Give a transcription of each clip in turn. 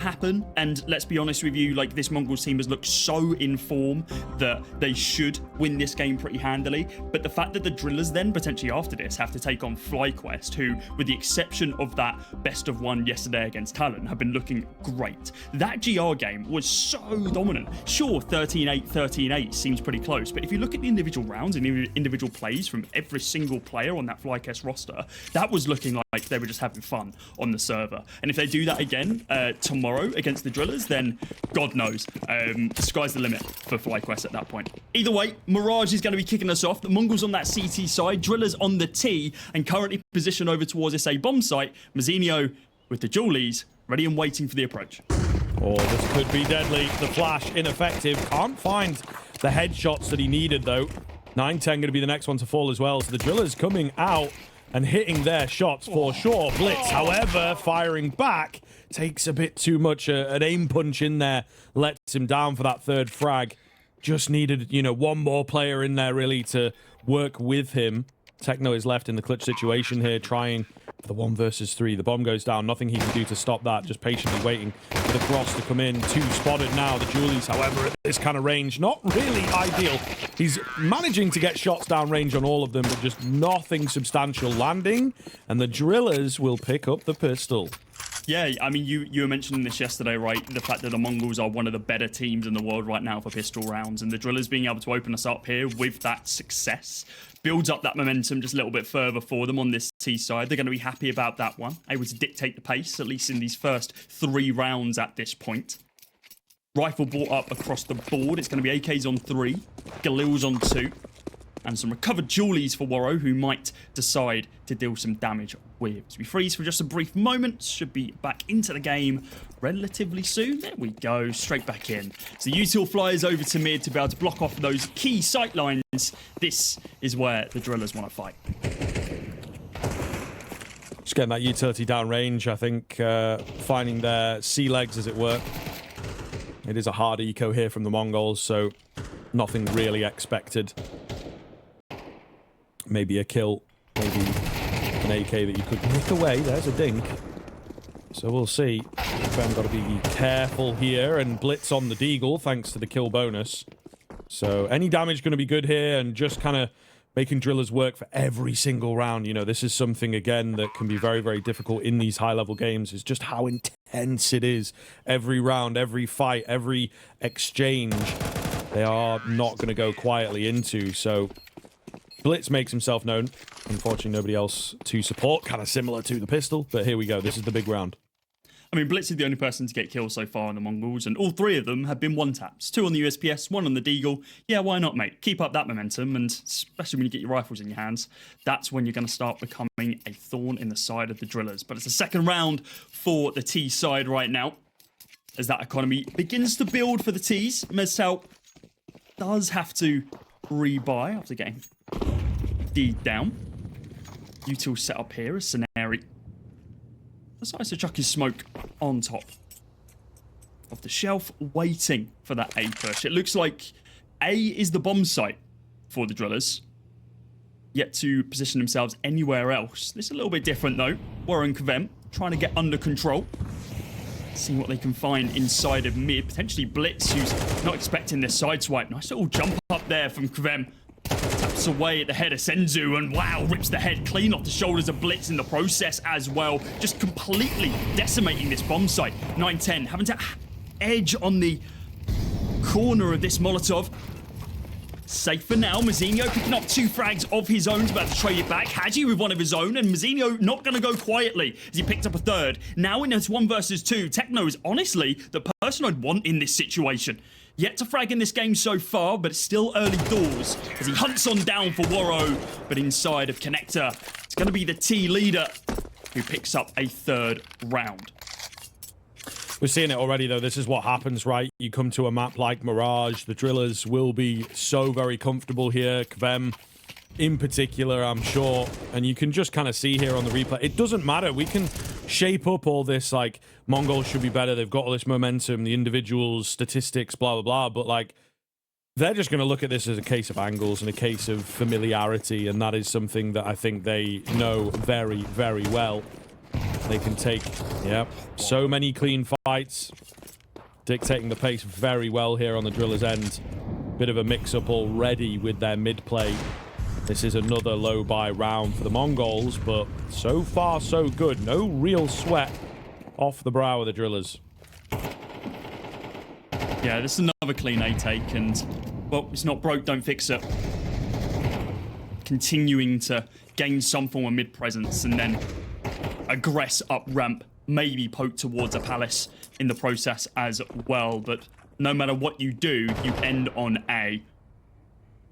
happen, and let's be honest with you, like, this MongolZ team has looked so in form that they should win this game pretty handily. But the fact that the DRILLAS then potentially after this have to take on FlyQuest, who, with the exception of that best of one yesterday against TALON, have been looking great. That GR game was so dominant. Sure, 13-8, 13-8 seems pretty close, but if you look at the individual rounds and individual plays from every single player on that FlyQuest roster, that was looking like they were just having fun on the server. And if they do that again tomorrow against the DRILLAS, then God knows, the sky's the limit for FlyQuest at that point. Either way, Mirage is going to be kicking us off. The MongolZ on that CT side, DRILLAS on the T, and currently positioned over towards this A bomb site. MongolZ with the Dualies ready and waiting for the approach. Oh, this could be deadly. The flash ineffective. Can't find the headshots that he needed though. 9-10 going to be the next one to fall as well. So the DRILLAS coming out and hitting their shots for sure. Blitz, however, firing back, takes a bit too much. An aim punch in there lets him down for that third frag. Just needed, you know, one more player in there really to work with him. Techno is left in the clutch situation here, trying for the 1 versus 3. The bomb goes down. Nothing he can do to stop that. Just patiently waiting for the cross to come in. 2 spotted now. The Dualies, however, at this kind of range, not really ideal. He's managing to get shots down range on all of them, but just nothing substantial landing. And the DRILLAS will pick up the pistol. Yeah, I mean, you were mentioning this yesterday, right? The fact that the MongolZ are one of the better teams in the world right now for pistol rounds, and the DRILLAS being able to open us up here with that success builds up that momentum just a little bit further for them on this T side. They're going to be happy about that one, able to dictate the pace, at least in these first 3 rounds at this point. Rifle brought up across the board. It's going to be AKs on 3, Galils on 2, and some recovered Dualies for Warrow, who might decide to deal some damage with. So we freeze for just a brief moment. Should be back into the game relatively soon. There we go, straight back in. So util flies over to mid to be able to block off those key sight lines. This is where the DRILLAS want to fight. Just getting that utility down range, I think, finding their sea legs, as it were. It is a hard eco here from the MongolZ, so nothing really expected. Maybe a kill, maybe an AK that you could nick away. There's a dink. So we'll see. We've got to be careful here, and blitz on the Deagle thanks to the kill bonus. So any damage going to be good here, and just kind of making DRILLAS work for every single round. You know, this is something, again, that can be very, very difficult in these high-level games, is just how intense it is. Every round, every fight, every exchange, they are not going to go quietly into, so blitz makes himself known. Unfortunately, nobody else to support. Kind of similar to the pistol, but here we go. This is the big round. I mean, blitz is the only person to get kills so far on the MongolZ, and all 3 of them have been one-taps. 2 on the USPS, 1 on the Deagle. Yeah, why not, mate? Keep up that momentum, and especially when you get your rifles in your hands, that's when you're going to start becoming a thorn in the side of the DRILLAS. But it's the second round for the T side right now, as that economy begins to build for the Ts. Mestal does have to rebuy after getting D down. Util set up here as Scenario decides to chuck his smoke on top of the shelf, waiting for that A push. It looks like A is the bomb site for the DRILLAS, yet to position themselves anywhere else. This is a little bit different though. Warren and Kvem trying to get under control, seeing what they can find inside of mid. Potentially Blitz, who's not expecting this side swipe. Nice little jump up there from Kvem. Taps away at the head of Senzu, and wow, rips the head clean off the shoulders of Blitz in the process as well. Just completely decimating this bomb site. 9-10, having to edge on the corner of this Molotov. Safe for now. Mazinho picking up 2 frags of his own, about to trade it back. Hadji with one of his own, and Mazinho not going to go quietly as he picked up a 3rd. Now in this 1 versus 2, Techno is honestly the person I'd want in this situation. Yet to frag in this game so far, but it's still early doors as he hunts on down for Warrow. But inside of Connector, it's going to be the T leader who picks up a 3rd round. We're seeing it already, though. This is what happens, right? You come to a map like Mirage, the DRILLAS will be so very comfortable here. Kvem in particular, I'm sure. And you can just kind of see here on the replay, it doesn't matter. We can shape up all this, like, MongolZ should be better. They've got all this momentum, the individuals, statistics, blah, blah, blah. But, like, they're just going to look at this as a case of angles and a case of familiarity. And that is something that I think they know very, very well. They can take, so many clean fights. Dictating the pace very well here on the Drillers' end. Bit of a mix-up already with their mid-play. This is another low-buy round for the MongolZ, but so far so good. No real sweat off the brow of the Drillers. Yeah, this is another clean A take, and, well, it's not broke, don't fix it. Continuing to gain some form of mid-presence and then aggress up ramp, maybe poke towards a palace in the process as well, but no matter what you do, you end on A.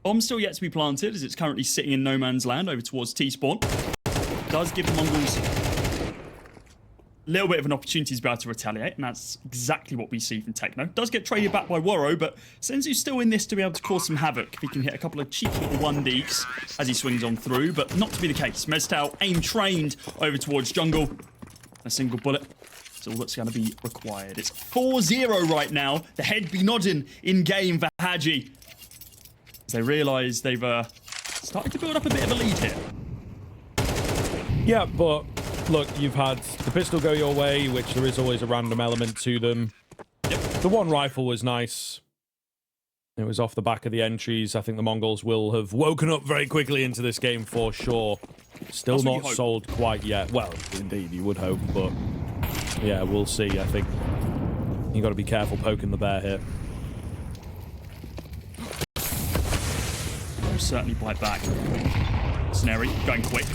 Bomb still yet to be planted as it's currently sitting in no man's land over towards T-spawn. Does give the MongolZ a little bit of an opportunity to be able to retaliate, and that's exactly what we see from Techno. Does get traded back by Woro, but Senzu's still in this to be able to cause some havoc if he can hit a couple of cheeky little 1-deeks as he swings on through, but not to be the case. MezTal aim trained over towards jungle. A single bullet. That's all that's going to be required. It's 4-0 right now. The head be nodding in game for Hadji. As they realise they've started to build up a bit of a lead here. Yeah, but look, you've had the pistol go your way, which there is always a random element to them. Yep. The one rifle was nice. It was off the back of the entries. I think the MongolZ will have woken up very quickly into this game for sure. Still not sold quite yet. Well, indeed, you would hope, but yeah, we'll see. I think you got to be careful poking the bear here. Certainly bite back. Snary going quick.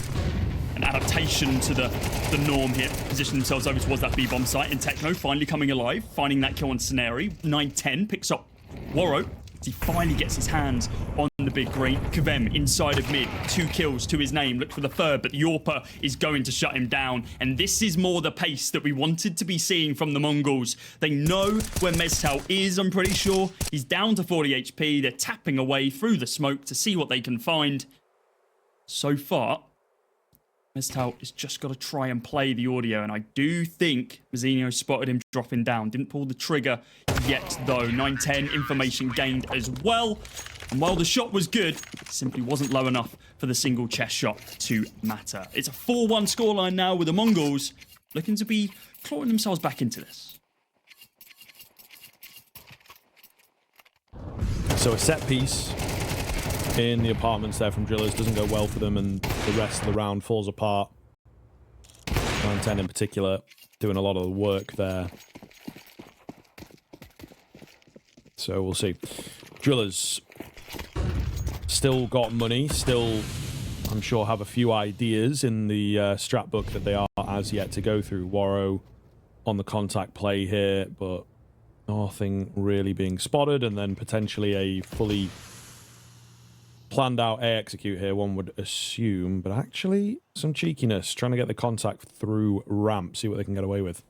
An adaptation to the norm here. Position themselves over towards that B-bomb site. And Techno finally coming alive, finding that kill on Snary. 9-10 picks up Woro. He finally gets his hands on the big green. Kvem inside of mid. 2 kills to his name. Look for the third, but the Yorper is going to shut him down. And this is more the pace that we wanted to be seeing from the MongolZ. They know where MezTal is, I'm pretty sure. He's down to 40 HP. They're tapping away through the smoke to see what they can find. So far, MezTal has just got to try and play the audio, and I do think Mazzinho spotted him dropping down. Didn't pull the trigger yet, though. 9-10, information gained as well. And while the shot was good, it simply wasn't low enough for the single chest shot to matter. It's a 4-1 scoreline now with the MongolZ looking to be clawing themselves back into this. So a set piece in the apartments there from Drillers doesn't go well for them, and the rest of the round falls apart. 9-10 in particular doing a lot of the work there. So we'll see. Drillers still got money, still I'm sure have a few ideas in the strat book that they are as yet to go through. Woro on the contact play here, but nothing really being spotted, and then potentially a fully planned out A execute here, one would assume, but actually some cheekiness, trying to get the contact through ramp, see what they can get away with.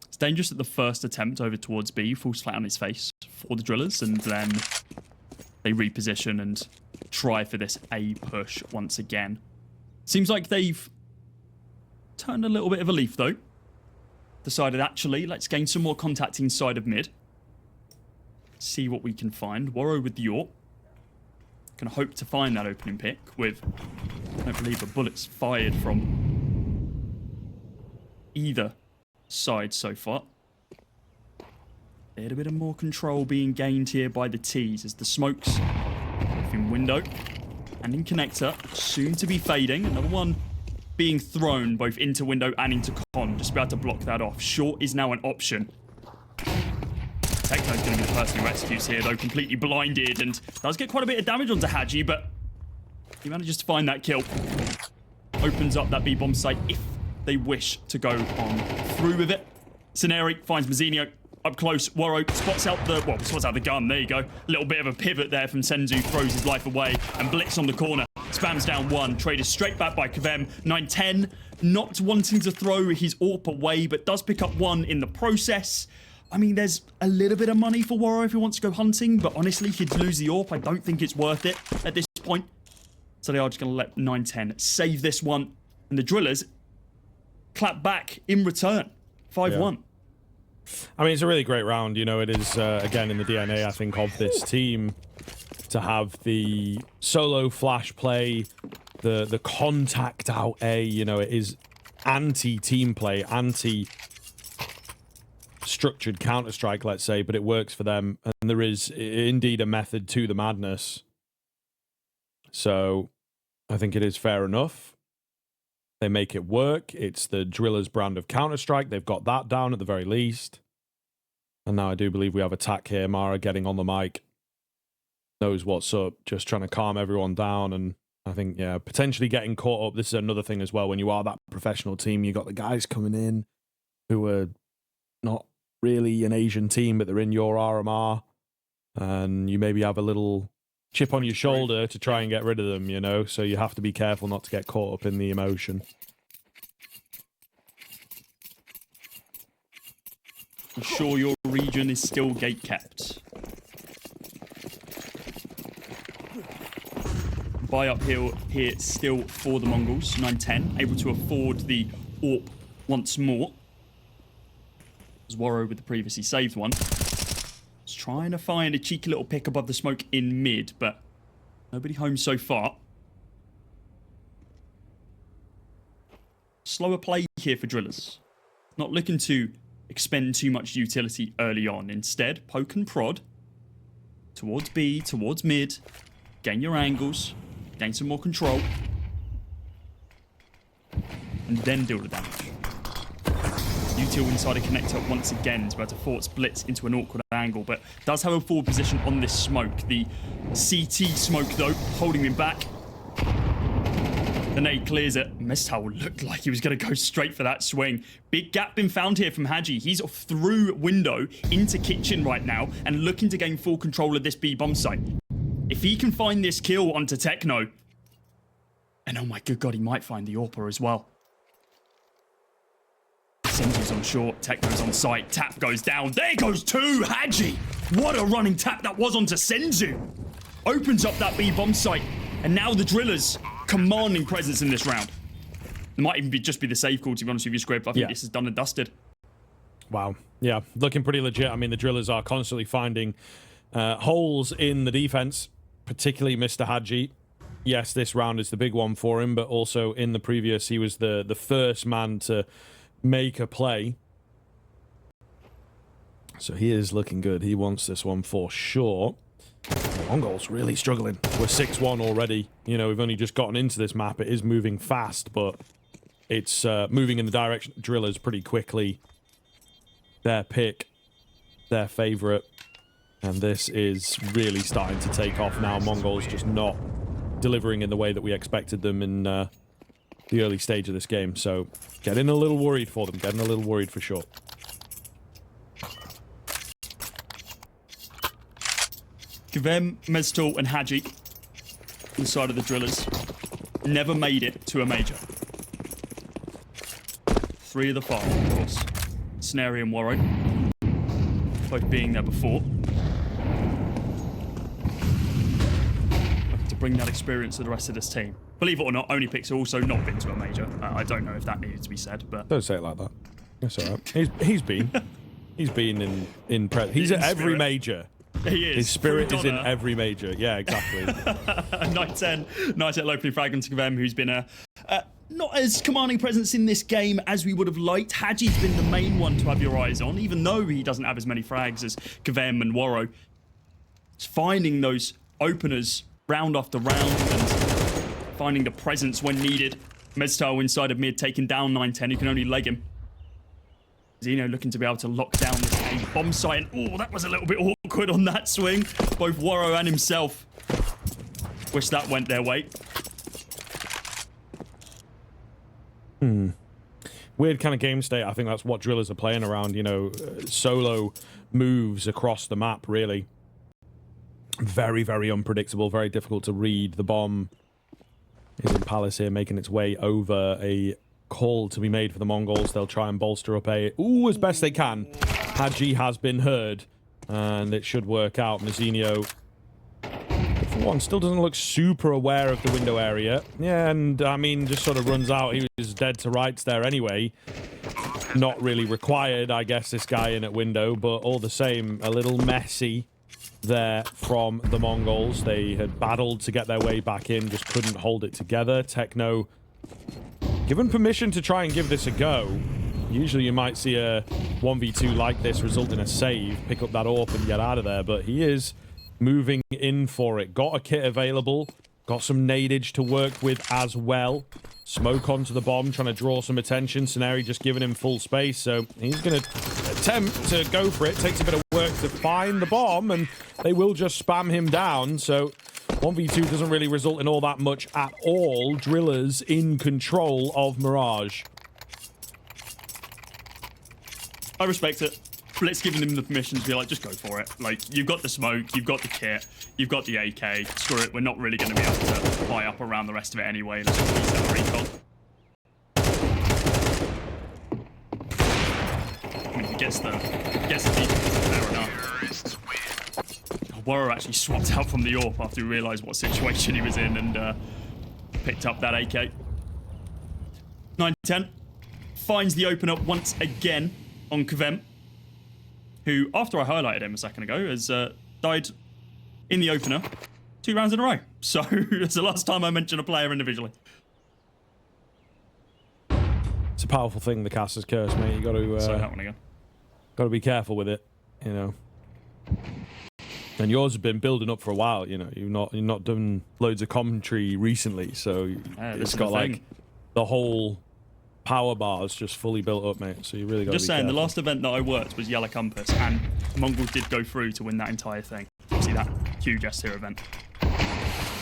It's dangerous that the first attempt over towards B falls flat on its face for the Drillers, and then they reposition and try for this A push once again. Seems like they've turned a little bit of a leaf, though. Decided, actually, let's gain some more contact inside of mid. See what we can find. Woro with the York. Can hope to find that opening pick with, I don't believe, a bullet's fired from either side so far. A little bit of more control being gained here by the T's as the smokes in window and in connector soon to be fading. Another one being thrown both into window and into con. Just about to block that off. Short is now an option. Techno's going to be the person who executes here, though, completely blinded, and does get quite a bit of damage onto Hadji, but he manages to find that kill. Opens up that B-bomb site if they wish to go on through with it. Snary finds Mazzinho up close. Woro spots out the gun. There you go. A little bit of a pivot there from Senzu, throws his life away, and Blitz on the corner. Spams down one. Traded straight back by Kvem. 9-10, not wanting to throw his AWP away, but does pick up one in the process. I mean, there's a little bit of money for Woro if he wants to go hunting, but honestly, he'd lose the AWP. I don't think it's worth it at this point. So they are just going to let 9-10 save this one. And the Drillers clap back in return. 5-1. I mean, it's a really great round. You know, it is, again, in the DNA, I think, of this team. to have the solo flash play, the contact out A, you know, it is anti-team play, anti-structured Counter-Strike, let's say, but it works for them, and there is indeed a method to the madness. So I think it is fair enough. They make it work. It's the DRILLAS brand of Counter-Strike. They've got that down at the very least. And now I do believe we have attack here. Mara getting on the mic. Knows what's up. Just trying to calm everyone down. And I think, yeah, potentially getting caught up. This is another thing as well. When you are that professional team, you got the guys coming in who are not really an Asian team, but they're in your RMR. And you maybe have a little chip on your shoulder to try and get rid of them, you know? So you have to be careful not to get caught up in the emotion. I'm sure your region is still gate-kept. Buy uphill here still for the Mongols. 9-10, able to afford the AWP once more. As Warrow with the previously saved one. Just trying to find a cheeky little pick above the smoke in mid, but nobody home so far. Slower play here for DRILLAS. Not looking to expend too much utility early on. Instead, poke and prod towards B, towards mid, gain your angles, gain some more control, and then deal the damage. Util inside a connector once again to be able to force Blitz into an awkward angle, but does have a forward position on this smoke. The CT smoke, though, holding him back. The nade clears it. MezTal looked like he was going to go straight for that swing. Big gap been found here from Hadji. He's through window into kitchen right now and looking to gain full control of this B bomb site. If he can find this kill onto Techno, and oh my good god, he might find the AWPer as well. Senzu's on short, Techno's on site, tap goes down. There goes two, Hadji! What a running tap that was onto Senzu! Opens up that B bomb site, and now the DRILLAS commanding presence in this round. It might even just be the save call, to be honest with you, Scrib. I think this is done and dusted. Wow. Yeah, looking pretty legit. I mean, the DRILLAS are constantly finding holes in the defense, particularly Mr. Hadji. Yes, this round is the big one for him, but also in the previous, he was the first man to make a play. So he is looking good. He wants this one for sure. MongolZ really struggling. We're 6-1 already. You know, we've only just gotten into this map. It is moving fast, but it's moving in the direction of DRILLAS pretty quickly. Their pick, their favorite, and this is really starting to take off now. MongolZ just not delivering in the way that we expected them in the early stage of this game. So getting a little worried for them. Getting a little worried for sure. Gvem, MezTal, and Hadji inside of the DRILLAS never made it to a major. 3 of the 5, of course. Snary and Warrow, both being there before. Looking to bring that experience to the rest of this team. Believe it or not, only picks have also not been to a major. I don't know if that needed to be said, but don't say it like that. That's all right. He's been in he's at every major. He is. His spirit is in every major. Yeah, exactly. 9-10. Nice at locally fragment to Gvem, who's been a not as commanding presence in this game as we would have liked. Hadji's been the main one to have your eyes on, even though he doesn't have as many frags as Gvem and Warrow. It's finding those openers round after round and finding the presence when needed. MezTal inside of mid, taking down 9-10. You can only leg him. Zeno looking to be able to lock down this bomb site. And, oh, that was a little bit awkward on that swing. Both Warrow and himself. Wish that went their way. Weird kind of game state. I think that's what DRILLAS are playing around, you know, solo moves across the map, really. Very, very unpredictable, very difficult to read. The bomb is in Palace here, making its way over. A call to be made for the MongolZ. They'll try and bolster up A. Ooh, as best they can. Hadji has been heard, and it should work out. Mazzinho, for one, still doesn't look super aware of the window area. Yeah, and I mean, just sort of runs out. He was dead to rights there anyway. Not really required, I guess, this guy in at window, but all the same, a little messy. there from the Mongols. They had battled to get their way back in, just couldn't hold it together. Techno given permission to try and give this a go. Usually you might see a 1v2 like this result in a save, pick up that AWP and get out of there, but he is moving in for it. Got a kit available, got some nadage to work with as well. Smoke onto the bomb, trying to draw some attention. Scenario just giving him full space, so he's going to attempt to go for it. Takes a bit of work to find the bomb, and they will just spam him down, so 1v2 doesn't really result in all that much at all. DRILLAS in control of Mirage. I respect it. Blitz giving them the permission to be like, just go for it. Like, you've got the smoke, you've got the kit, you've got the AK. Screw it, we're not really going to be able to buy up around the rest of it anyway. Let's just reset the recon. I mean, he gets the defense, fair enough. Warrior actually swapped out from the AWP after he realised what situation he was in and picked up that AK. 9-10 finds the opener once again on Kvem, who, after I highlighted him a second ago, has died in the opener 2 rounds in a row. So it's the last time I mentioned a player individually. It's a powerful thing, the caster's curse, mate. You got to that one again. Got to be careful with it, you know. And yours has been building up for a while, you know. You've not done loads of commentary recently, so it's got like the whole power bars just fully built up, mate. So you really got to be saying, careful. the last event that I worked was Yellow Compass, and MongolZ did go through to win that entire thing. See that huge S-tier event.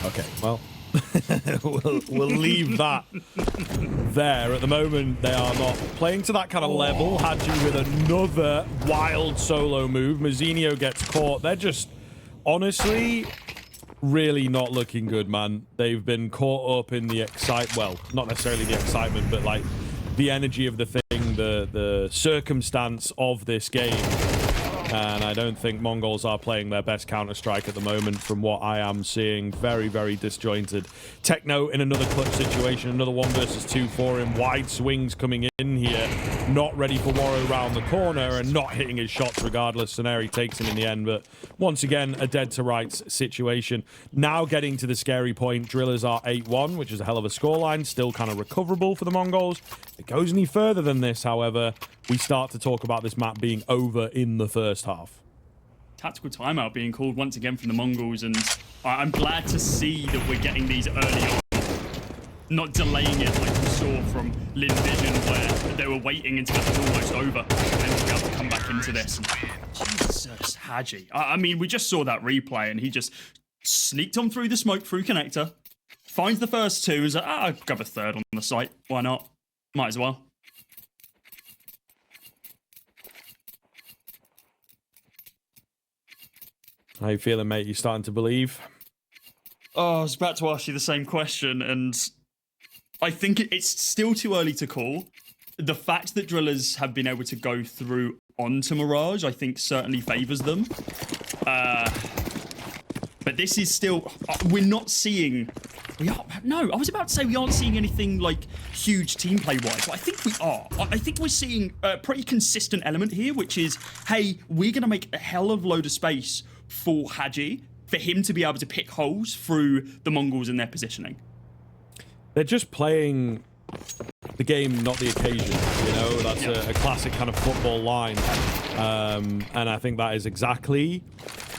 Okay, well, we'll leave that there. At the moment, they are not playing to that kind of level. Hadji with another wild solo move. Mazzinho gets caught. They're just, honestly, really not looking good, man. They've been caught up in the well, not necessarily the excitement, but like the energy of the thing, the circumstance of this game. And I don't think MongolZ are playing their best Counter-Strike at the moment from what I am seeing. Very, very disjointed. Techno in another clutch situation. Another 1 versus 2 for him. Wide swings coming in here. Not ready for Warrior round the corner and not hitting his shots regardless. Scenario takes him in the end. But once again, a dead to rights situation. Now getting to the scary point. DRILLAS are 8-1, which is a hell of a scoreline. Still kind of recoverable for the MongolZ. If it goes any further than this, however, we start to talk about this map being over in the first half. Tactical timeout being called once again from the MongolZ, and I'm glad to see that we're getting these early on, not delaying it like we saw from Lynn Vision, where they were waiting until it was almost over and then to be able to come back into this. And Jesus, Hadji. I mean, we just saw that replay, and he just sneaked on through the smoke through connector, finds the first 2, and is like, I'll grab a third on the site. Why not? Might as well. How you feeling, mate? You starting to believe? Oh, I was about to ask you the same question, and I think it's still too early to call. The fact that DRILLAS have been able to go through onto Mirage, I think, certainly favours them. But this is still... we're not seeing... No, I was about to say we aren't seeing anything like huge team play-wise, but I think we are. I think we're seeing a pretty consistent element here, which is, hey, we're going to make a hell of a load of space for Hadji, for him to be able to pick holes through the MongolZ in their positioning. They're just playing the game, not the occasion. You know, that's a classic kind of football line. And I think that is exactly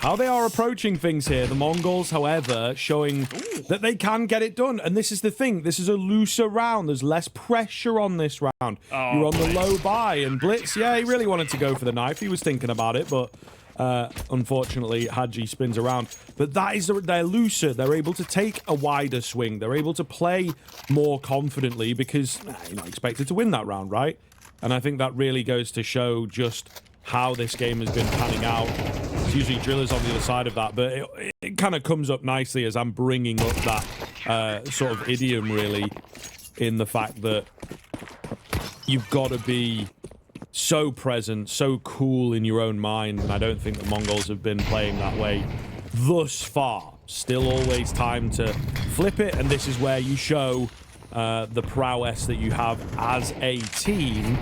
how they are approaching things here. The MongolZ, however, showing that they can get it done. And this is the thing. This is a looser round. There's less pressure on this round. You're on the low buy. And Blitz, yeah, he really wanted to go for the knife. He was thinking about it, but unfortunately, Hadji spins around. But that is, they're looser. They're able to take a wider swing. They're able to play more confidently because you're not expected to win that round, right? And I think that really goes to show just how this game has been panning out. It's usually DRILLAS on the other side of that, but it kind of comes up nicely as I'm bringing up that sort of idiom, really, in the fact that you've got to be so present, so cool in your own mind, and I don't think the MongolZ have been playing that way thus far. Still always time to flip it, and this is where you show the prowess that you have as a team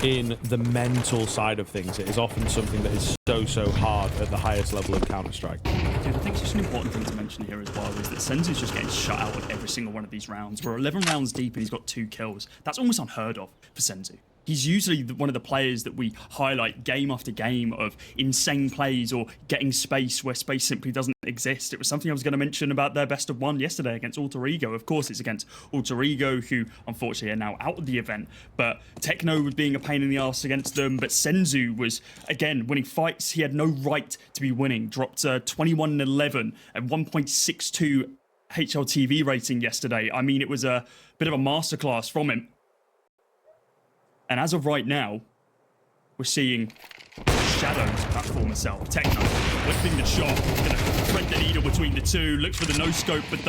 in the mental side of things. It is often something that is so hard at the highest level of Counter-Strike. Dude, I think it's just an important thing to mention here as well is that Senzu's just getting shut out of every single one of these rounds. We're 11 rounds deep and he's got 2 kills. That's almost unheard of for Senzu. He's usually one of the players that we highlight game after game of insane plays or getting space where space simply doesn't exist. It was something I was going to mention about their best of 1 yesterday against Alter Ego. Of course, it's against Alter Ego, who unfortunately are now out of the event. But Techno was being a pain in the ass against them. But Senzu was, again, winning fights he had no right to be winning. Dropped 21-11 and 1.62 HLTV rating yesterday. I mean, it was a bit of a masterclass from him. And as of right now, we're seeing Shadow's platform itself. Techno flipping the shot, gonna thread the needle between the two, looks for the no-scope, but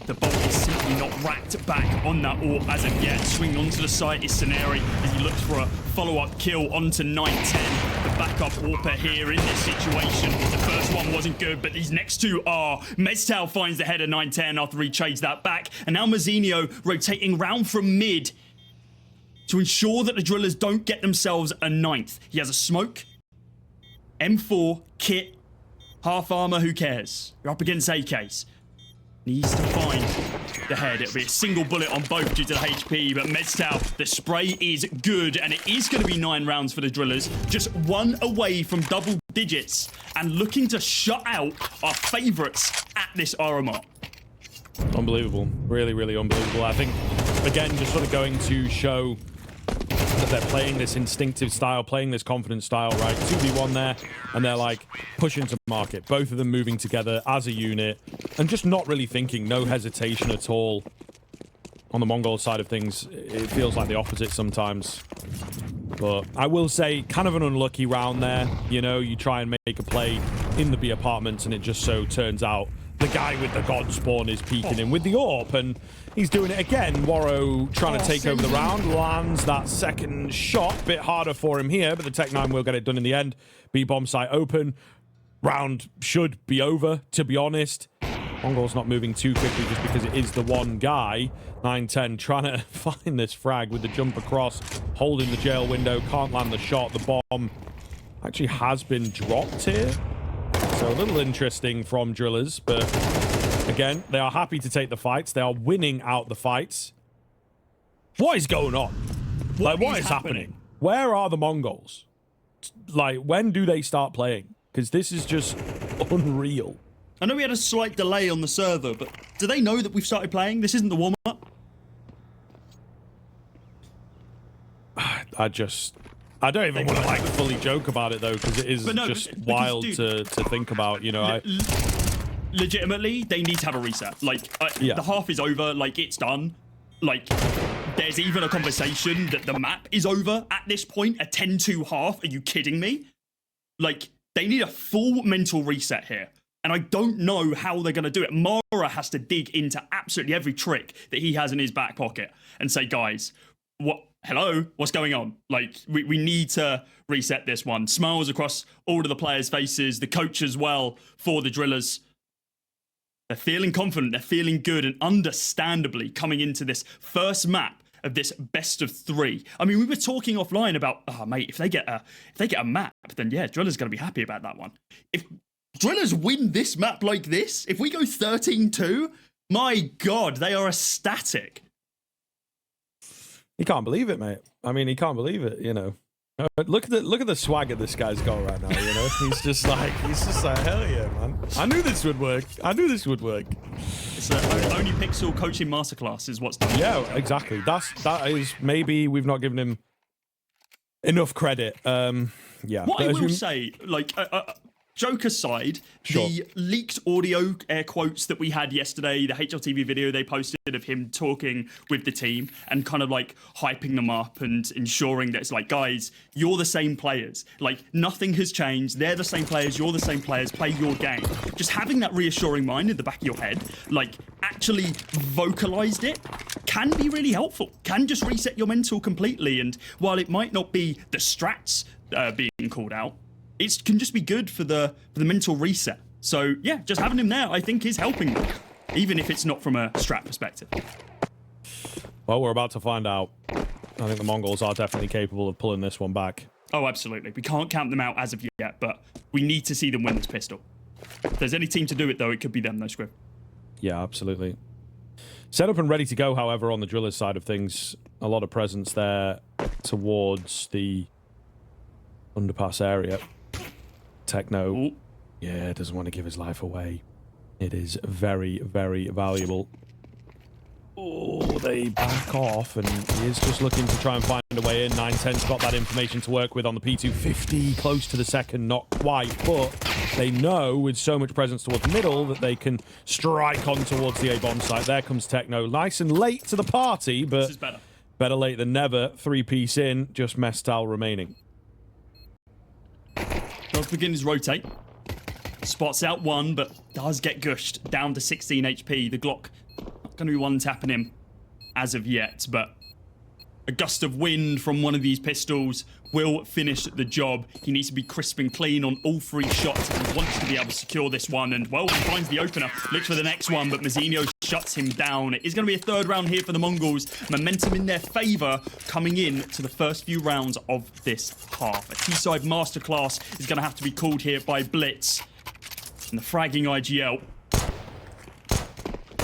the bolt is simply not racked back on that AWP as of yet. Swinging onto the side is Scenari as he looks for a follow-up kill onto 910. The backup AWPer here in this situation. The first one wasn't good, but these next two are. Mezcal finds the head of 910 after he trades that back. And now Mazzinho rotating round from mid to ensure that the Drillers don't get themselves a 9th. He has a smoke, M4, kit, half armor, who cares? You're up against AKs. Needs to find the head. It'll be a single bullet on both due to the HP, but Mezcal, the spray is good, and it is going to be 9 rounds for the Drillers. Just 1 away from double digits, and looking to shut out our favorites at this RMR. Unbelievable. Really unbelievable. I think, again, just sort of going to show that they're playing this instinctive style, playing this confident style, right? 2v1 there, and they're like pushing to market. Both of them moving together as a unit, and just not really thinking, no hesitation at all. On the Mongol side of things, it feels like the opposite sometimes. But I will say, kind of an unlucky round there. You know, you try and make a play in the B apartments, and it just so turns out the guy with the God Spawn is peeking in with the AWP, and he's doing it again. Waro trying to take over the round, lands that second shot. Bit harder for him here, but the Tech-9 will get it done in the end. B-bomb site open. Round should be over, to be honest. MongolZ not moving too quickly just because it is the one guy. 910 trying to find this frag with the jump across, holding the jail window, can't land the shot. The bomb actually has been dropped here. So a little interesting from Drillers, but again, they are happy to take the fights. They are winning out the fights. What is going on? What is happening? Where are the MongolZ? Like, when do they start playing? Because this is just unreal. I know we had a slight delay on the server, but do they know that we've started playing? This isn't the warm-up? I don't even want to like fully joke about it though, because it is just wild to think about, you know. Legitimately, they need to have a reset. Like, the half is over, like, it's done. Like, there's even a conversation that the map is over at this point, a 10-2 half. Are you kidding me? Like, they need a full mental reset here. And I don't know how they're going to do it. Mara has to dig into absolutely every trick that he has in his back pocket and say, guys, hello, what's going on? Like, we need to reset this one. Smiles across all of the players' faces, the coach as well for the Drillers. They're feeling confident, they're feeling good, and understandably coming into this first map of this best of 3. I mean, we were talking offline about, oh mate, if they get a map, then yeah, Drillers going to be happy about that one. If Drillers win this map like this, if we go 13-2, my God, they are ecstatic. He can't believe it, mate. I mean, he can't believe it, you know. Look at the swagger this guy's got right now, you know. He's just like hell yeah, man. I knew this would work. It's only Pixel coaching masterclass is what's done. Yeah, exactly. That is maybe we've not given him enough credit. Yeah. What I will say, like, joke aside, sure. The leaked audio air quotes that we had yesterday, the HLTV video they posted of him talking with the team and kind of like hyping them up and ensuring that it's like, guys, you're the same players. Like, nothing has changed. They're the same players. You're the same players. Play your game. Just having that reassuring mind in the back of your head, like actually vocalized it, can be really helpful. Can just reset your mental completely. And while it might not be the strats being called out, it can just be good for the mental reset. So yeah, just having him there, I think, is helping them, even if it's not from a strat perspective. Well, we're about to find out. I think the Mongols are definitely capable of pulling this one back. Oh, absolutely. We can't count them out as of yet, but we need to see them win this pistol. If there's any team to do it, though, it could be them, though, Scriv. Yeah, absolutely. Set up and ready to go, however, on the Drillers side of things. A lot of presence there towards the underpass area. Techno. Ooh. Yeah, doesn't want to give his life away. It is very, very valuable. Oh, they back off, and he is just looking to try and find a way in. 910's got that information to work with on the P250, close to the second, not quite, but they know with so much presence towards the middle that they can strike on towards the A-bomb site. There comes Techno, nice and late to the party, but This is better. Better late than never. 3-piece in, just Mestal remaining. Does begin his rotate. Spots out one, but does get gushed down to 16 HP. The Glock not going to be one tapping him as of yet, but a gust of wind from one of these pistols will finish the job. He needs to be crisp and clean on all three shots. He wants to be able to secure this one, and well, he finds the opener. Looks for the next one, but Mazzino shuts him down. It is going to be a third round here for the Mongols. Momentum in their favor coming in to the first few rounds of this half. A T-side masterclass is going to have to be called here by Blitz. And the fragging IGL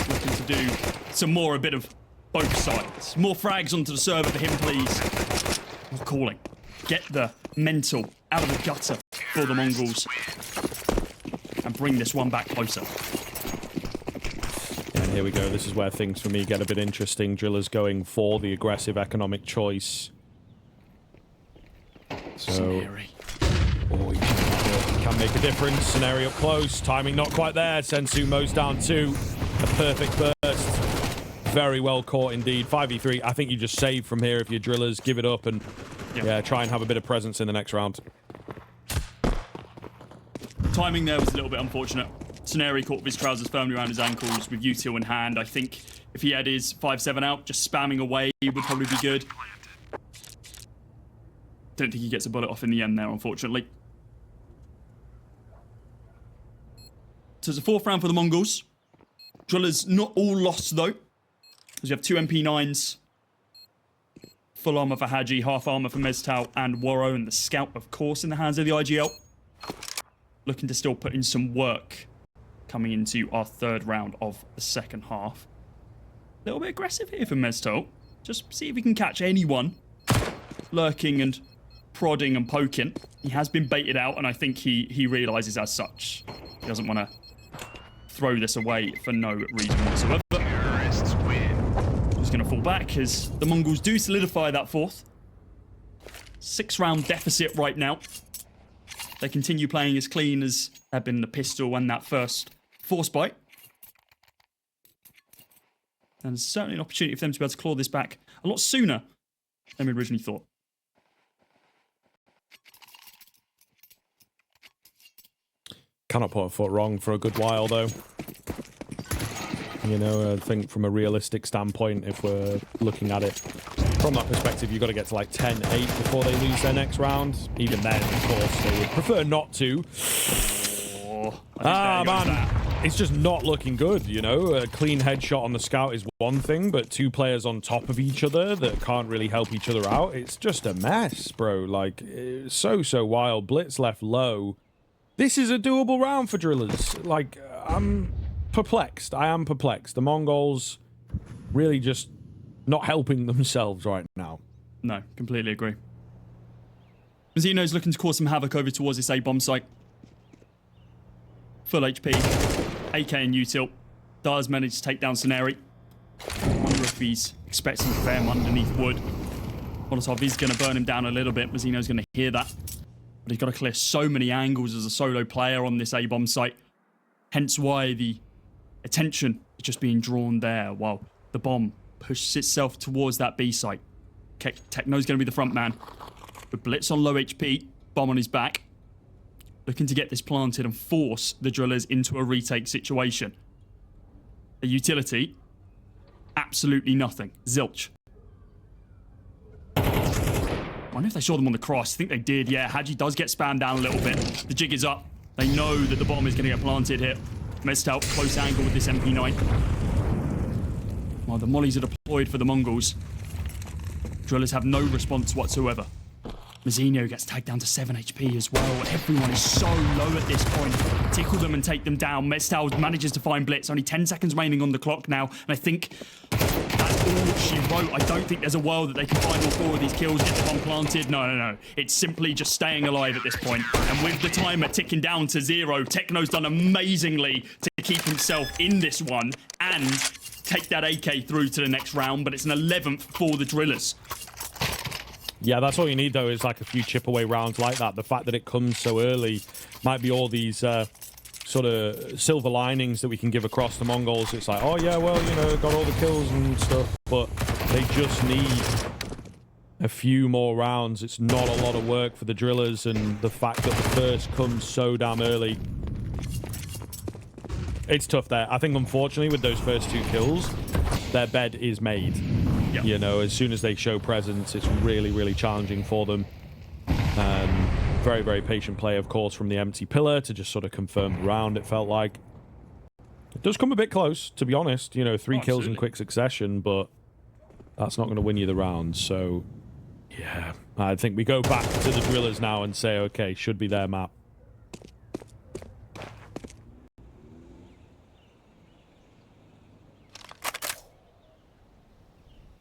looking to do some more, a bit of both sides. More frags onto the server for him, please. I'm calling. Get the mental out of the gutter for the Mongols and bring this one back closer. And here we go. This is where things for me get a bit interesting. Drillers going for the aggressive economic choice. So, oh, he can make a difference. Scenario up close. Timing not quite there. Sensu mows down two. A perfect burst. Very well caught indeed. 5v3. I think you just save from here if you're Drillers. Give it up and yeah, try and have a bit of presence in the next round. Timing there was a little bit unfortunate. Scenario caught with his trousers firmly around his ankles with util in hand. I think if he had his 5-7 out, just spamming away would probably be good. Don't think he gets a bullet off in the end there, unfortunately. So it's a fourth round for the Mongols. Drillers not all lost though, because you have two MP9s. Full armor for Haji, half armor for Mestal and Waro, and the scout, of course, in the hands of the IGL. Looking to still put in some work coming into our third round of the second half. A little bit aggressive here for Mestal. Just see if we can catch anyone lurking and prodding and poking. He has been baited out, and I think he realizes as such. He doesn't want to throw this away for no reason whatsoever. Just going to fall back as the Mongols do solidify that fourth. 6-round deficit right now. They continue playing as clean as have been the pistol and that first force bite. And there's certainly an opportunity for them to be able to claw this back a lot sooner than we originally thought. Cannot put a foot wrong for a good while, though. You know, I think from a realistic standpoint, if we're looking at it from that perspective, you've got to get to like 10-8 before they lose their next round. Even then, of course, they would prefer not to. Man, it's just not looking good, you know? A clean headshot on the scout is one thing, but two players on top of each other that can't really help each other out, it's just a mess, bro. Like, so wild. Blitz left low. This is a doable round for Drillers. Like, I'm perplexed. I am perplexed. The Mongols really just not helping themselves right now. No, completely agree. Mazzino's looking to cause some havoc over towards this A-bomb site. Full HP. AK and util. Does manage to take down Scenari. I wonder if he's expecting Fem underneath wood. Molotov is going to burn him down a little bit. Mazzino's going to hear that. But he's got to clear so many angles as a solo player on this A-bomb site. Hence why the attention is just being drawn there while the bomb pushes itself towards that B site. Okay, Techno's going to be the front man. With Blitz on low HP, bomb on his back. Looking to get this planted and force the Drillers into a retake situation. A utility, absolutely nothing. Zilch. I wonder if they saw them on the cross. I think they did, yeah. Haji does get spammed down a little bit. The jig is up. They know that the bomb is going to get planted here. Messed out, close angle with this MP9. While the mollies are deployed for the MongolZ, Drillers have no response whatsoever. Mazzinho gets tagged down to 7 HP as well. Everyone is so low at this point. Tickle them and take them down. MezTal manages to find Blitz. Only 10 seconds remaining on the clock now. And I think that's all she wrote. I don't think there's a world that they can find all 4 of these kills, get the bomb planted. No. It's simply just staying alive at this point. And with the timer ticking down to 0, Techno's done amazingly to keep himself in this one and take that AK through to the next round. But it's an 11th for the Drillers. Yeah, that's all you need, though, is like a few chip away rounds like that. The fact that it comes so early might be all these sort of silver linings that we can give across the MongolZ. It's like, oh, yeah, well, you know, got all the kills and stuff, but they just need a few more rounds. It's not a lot of work for the Drillers, and the fact that the first comes so damn early, it's tough there. I think, unfortunately, with those first 2 kills, their bed is made. Yep. You know, as soon as they show presence, it's really, really challenging for them. Very, very patient play, of course, from the empty pillar to just sort of confirm the round, it felt like. It does come a bit close, to be honest. You know, 3 kills in quick succession, but that's not going to win you the round. So, yeah, I think we go back to the Drillers now and say, okay, should be their map.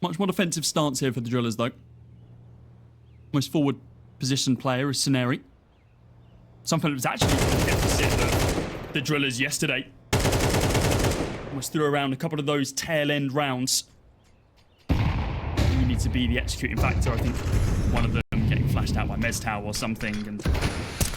Much more defensive stance here for the Drillers, though. Most forward position player is Scenery. Something that was actually a deficit of the Drillers yesterday. Almost threw around a couple of those tail end rounds. You need to be the executing factor. I think one of them getting flashed out by MezTal or something, and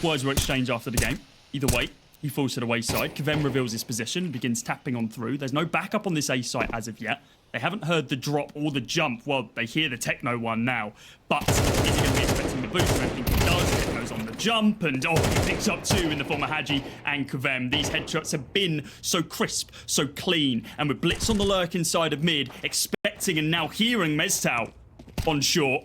words were exchanged after the game. Either way, he falls to the wayside. Kvem reveals his position, begins tapping on through. There's no backup on this A site as of yet. They haven't heard the drop or the jump. Well, they hear the Techno one now. But is he going to be expecting the boost? I don't think he does. Techno's on the jump. And, he picks up 2 in the form of Haji and Kvem. These headshots have been so crisp, so clean. And with Blitz on the lurk inside of mid, expecting and now hearing MezTal on short,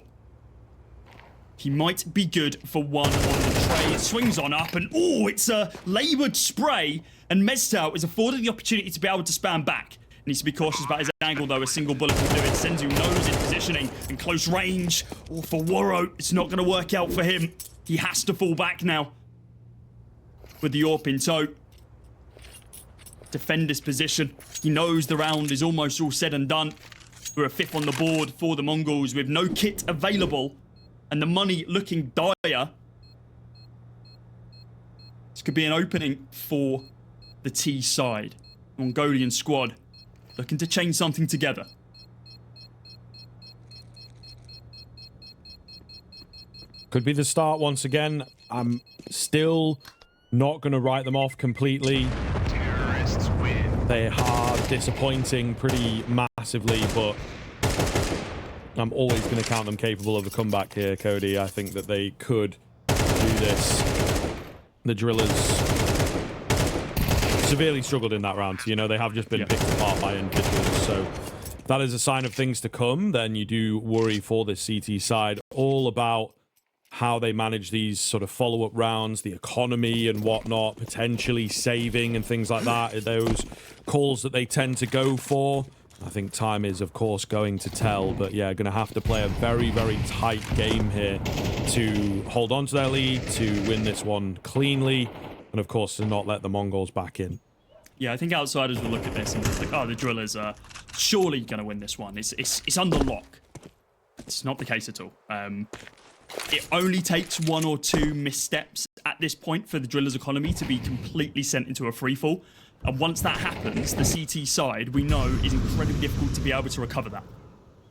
he might be good for 1 on the tray. It swings on up, and it's a laboured spray. And MezTal is afforded the opportunity to be able to spam back. Needs to be cautious about his angle, though. A single bullet will do it. Senzu knows his positioning in close range. For Waro, it's not going to work out for him. He has to fall back now with the AWP in tow. Defend his position. He knows the round is almost all said and done. We're a 5th on the board for the MongolZ with no kit available and the money looking dire. This could be an opening for the T side. Mongolian squad looking to chain something together. Could be the start once again. I'm still not going to write them off completely. Terrorists win. They are disappointing pretty massively, but I'm always going to count them capable of a comeback here, Cody. I think that they could do this. The Drillers severely struggled in that round. You know, they have just been picked apart by individuals. So that is a sign of things to come. Then you do worry for this CT side. All about how they manage these sort of follow-up rounds, the economy and whatnot, potentially saving and things like that. Those calls that they tend to go for. I think time is, of course, going to tell. But yeah, going to have to play a very, very tight game here to hold on to their lead, to win this one cleanly. And, of course, to not let the MongolZ back in. Yeah, I think outsiders will look at this and think, the Drillers are surely going to win this one. It's under lock. It's not the case at all. It only takes 1 or 2 missteps at this point for the Drillers' economy to be completely sent into a freefall. And once that happens, the CT side, we know, is incredibly difficult to be able to recover that.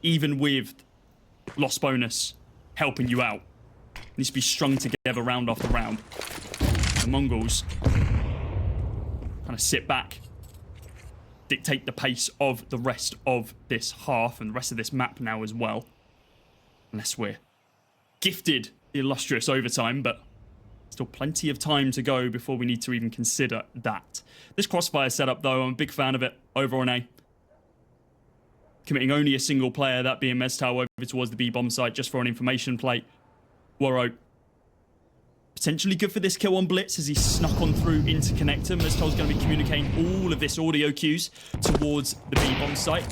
Even with loss bonus helping you out. It needs to be strung together round after round. The MongolZ kind of sit back, dictate the pace of the rest of this half and the rest of this map now as well. Unless we're gifted the illustrious overtime, but still plenty of time to go before we need to even consider that. This crossfire setup, though, I'm a big fan of it over on A. Committing only a single player, that being MezTal, over towards the B bomb site just for an information plate. Waro potentially good for this kill on Blitz as he snuck on through into connector. MezTal's going to be communicating all of this audio cues towards the B bomb site.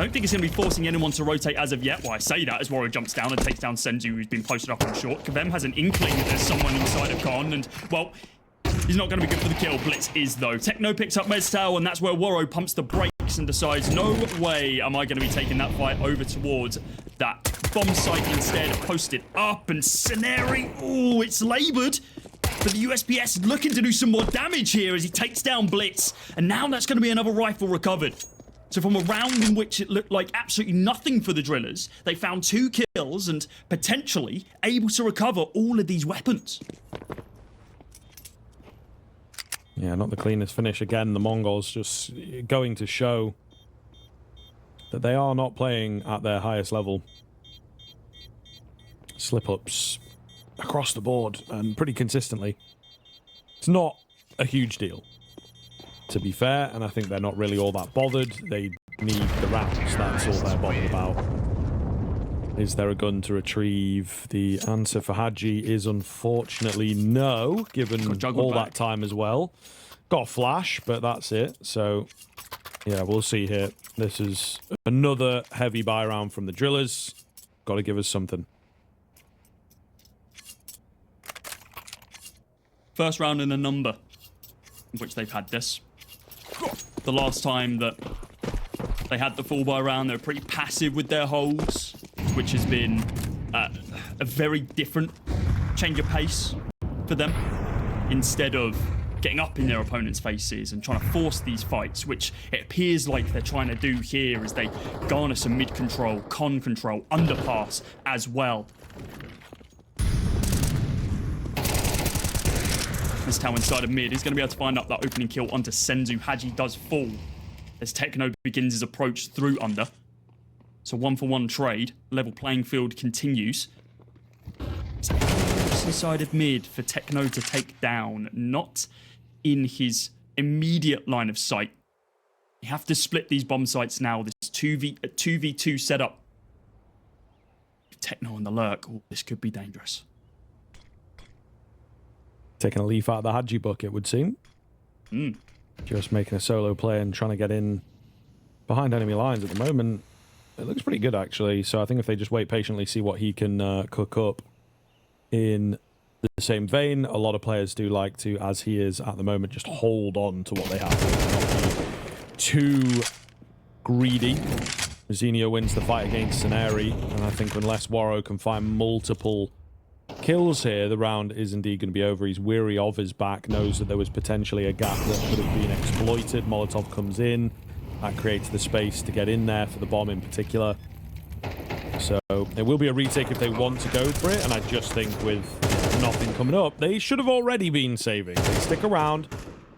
don't think it's going to be forcing anyone to rotate as of yet. Well, I say that as Warrior jumps down and takes down Senzu, who's been posted up on short. Kavem has an inkling that there's someone inside of Con, and, well, he's not going to be good for the kill. Blitz is, though. Techno picks up Meztal, and that's where Warrior pumps the brakes and decides, no way am I going to be taking that fight over towards that bomb site instead. Posted up, and Scenari, oh, it's laboured. But the USPS looking to do some more damage here as he takes down Blitz, and now that's going to be another rifle recovered. So from a round in which it looked like absolutely nothing for the Drillers, they found 2 kills and potentially able to recover all of these weapons. Yeah, not the cleanest finish again. The MongolZ just going to show that they are not playing at their highest level. Slip-ups across the board and pretty consistently. It's not a huge deal, to be fair, and I think they're not really all that bothered. They need the rounds, that's all they're bothered about. Is there a gun to retrieve? The answer for Hadji is unfortunately no, given all that time as well. Got a flash, but that's it. So, yeah, we'll see here. This is another heavy buy round from the Drillers. Got to give us something. First round in a number in which they've had this. The last time that they had the full buy round, they were pretty passive with their holds, which has been a very different change of pace for them. Instead of getting up in their opponent's faces and trying to force these fights, which it appears like they're trying to do here as they garner some mid control, con control, underpass as well. This tower inside of mid is going to be able to find up that opening kill onto Senzu. Hadji does fall as Techno begins his approach through under. So 1-for-1 trade. Level playing field continues. It's inside of mid for Techno to take down, not in his immediate line of sight. You have to split these bomb sites now. This 2v2 setup. Techno on the lurk. Oh, this could be dangerous. Taking a leaf out of the Hadji book, it would seem. Just making a solo play and trying to get in behind enemy lines at the moment. It looks pretty good, actually. So I think if they just wait patiently, see what he can cook up in the same vein. A lot of players do like to, as he is at the moment, just hold on to what they have. Not be too greedy. Zinio wins the fight against Scenari, and I think unless Waro can find multiple kills here, the round is indeed going to be over. He's weary of his back, knows that there was potentially a gap that could have been exploited. Molotov comes in. That creates the space to get in there for the bomb in particular. So it will be a retake if they want to go for it, and I just think with nothing coming up, they should have already been saving. They stick around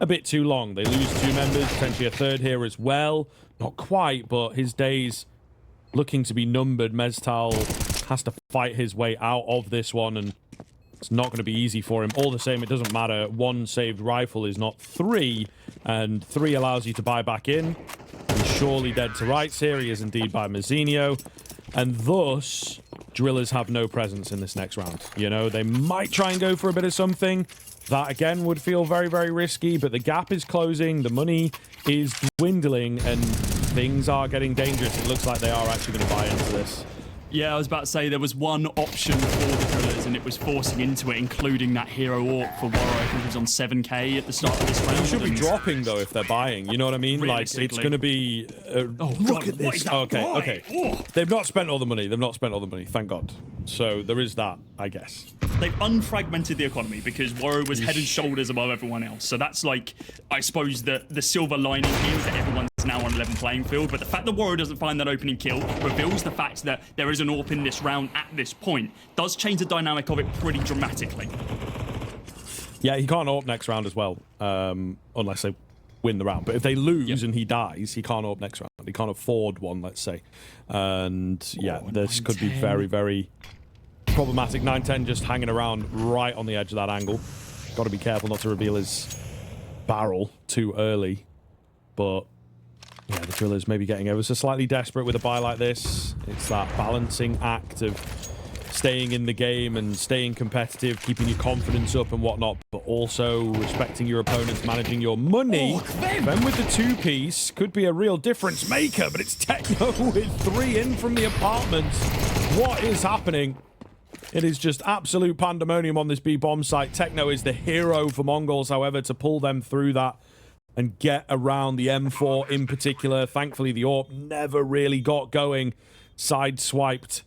a bit too long. They lose 2 members, potentially a third here as well. Not quite, but his days looking to be numbered. Meztal has to fight his way out of this one, and it's not going to be easy for him. All the same, it doesn't matter. 1 saved rifle is not 3, and 3 allows you to buy back in. He's surely dead to rights here. He is indeed by Mazzinho, and thus Drillers have no presence in this next round. You know, they might try and go for a bit of something. That, again, would feel very, very risky, but the gap is closing, the money is dwindling, and things are getting dangerous. It looks like they are actually going to buy into this. Yeah, I was about to say there was one option for the Drillers, and it was forcing into it, including that hero orc for Waro. I think he was on 7k at the start of this round. You should be dropping, though, if they're buying. You know what I mean? Like, it's going to be... oh, look God, at this. Okay. Oh. They've not spent all the money. They've not spent all the money, thank God. So there is that, I guess. They've unfragmented the economy because Waro was head and shoulders above everyone else. So that's like, I suppose, the silver lining here is that everyone's now on a level playing field. But the fact that Waro doesn't find that opening kill reveals the fact that there is an AWP in this round at this point. Does change the dynamic of it pretty dramatically. Yeah, he can't AWP next round as well, unless they win the round. But if they lose and he dies, he can't AWP next round. He can't afford one, let's say. And yeah, this could be very, very problematic. 9-10 just hanging around right on the edge of that angle. Got to be careful not to reveal his barrel too early. But yeah, the Drillers maybe getting ever so slightly desperate with a buy like this. It's that balancing act of staying in the game and staying competitive, keeping your confidence up and whatnot, but also respecting your opponents, managing your money. Then with the two-piece, could be a real difference maker, but it's Techno with 3 in from the apartments. What is happening? It is just absolute pandemonium on this B-bomb site. Techno is the hero for MongolZ, however, to pull them through that and get around the M4 in particular. Thankfully, the AWP never really got going. Sideswiped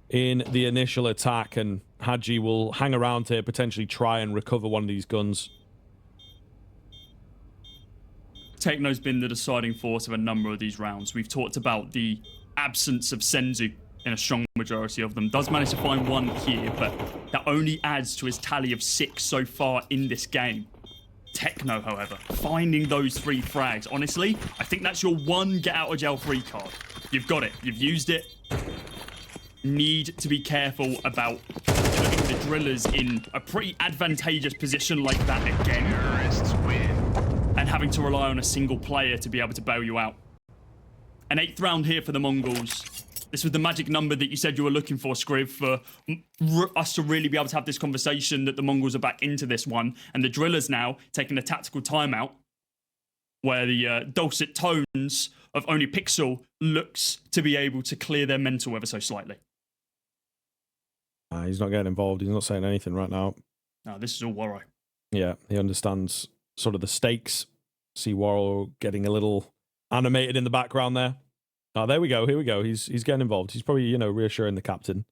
in the initial attack, and Hadji will hang around here, potentially try and recover one of these guns. Techno's been the deciding force of a number of these rounds. We've talked about the absence of Senzu in a strong majority of them. Does manage to find one here, but that only adds to his tally of 6 so far in this game. Techno, however, finding those 3 frags. Honestly, I think that's your one get out of jail free card. You've got it. You've used it. Need to be careful about putting the drillers in a pretty advantageous position like that again. Terrorists win. And having to rely on a single player to be able to bail you out. An 8th round here for the MongolZ. This was the magic number that you said you were looking for, Scriv, for us to really be able to have this conversation that the MongolZ are back into this one. And the drillers now taking a tactical timeout where the dulcet tones of only Pixel looks to be able to clear their mental ever so slightly. He's not getting involved. He's not saying anything right now. No, this is all Warrow. Yeah, he understands sort of the stakes. See Warrow getting a little animated in the background there. Oh, there we go. Here we go. He's getting involved. He's probably, you know, reassuring the captain.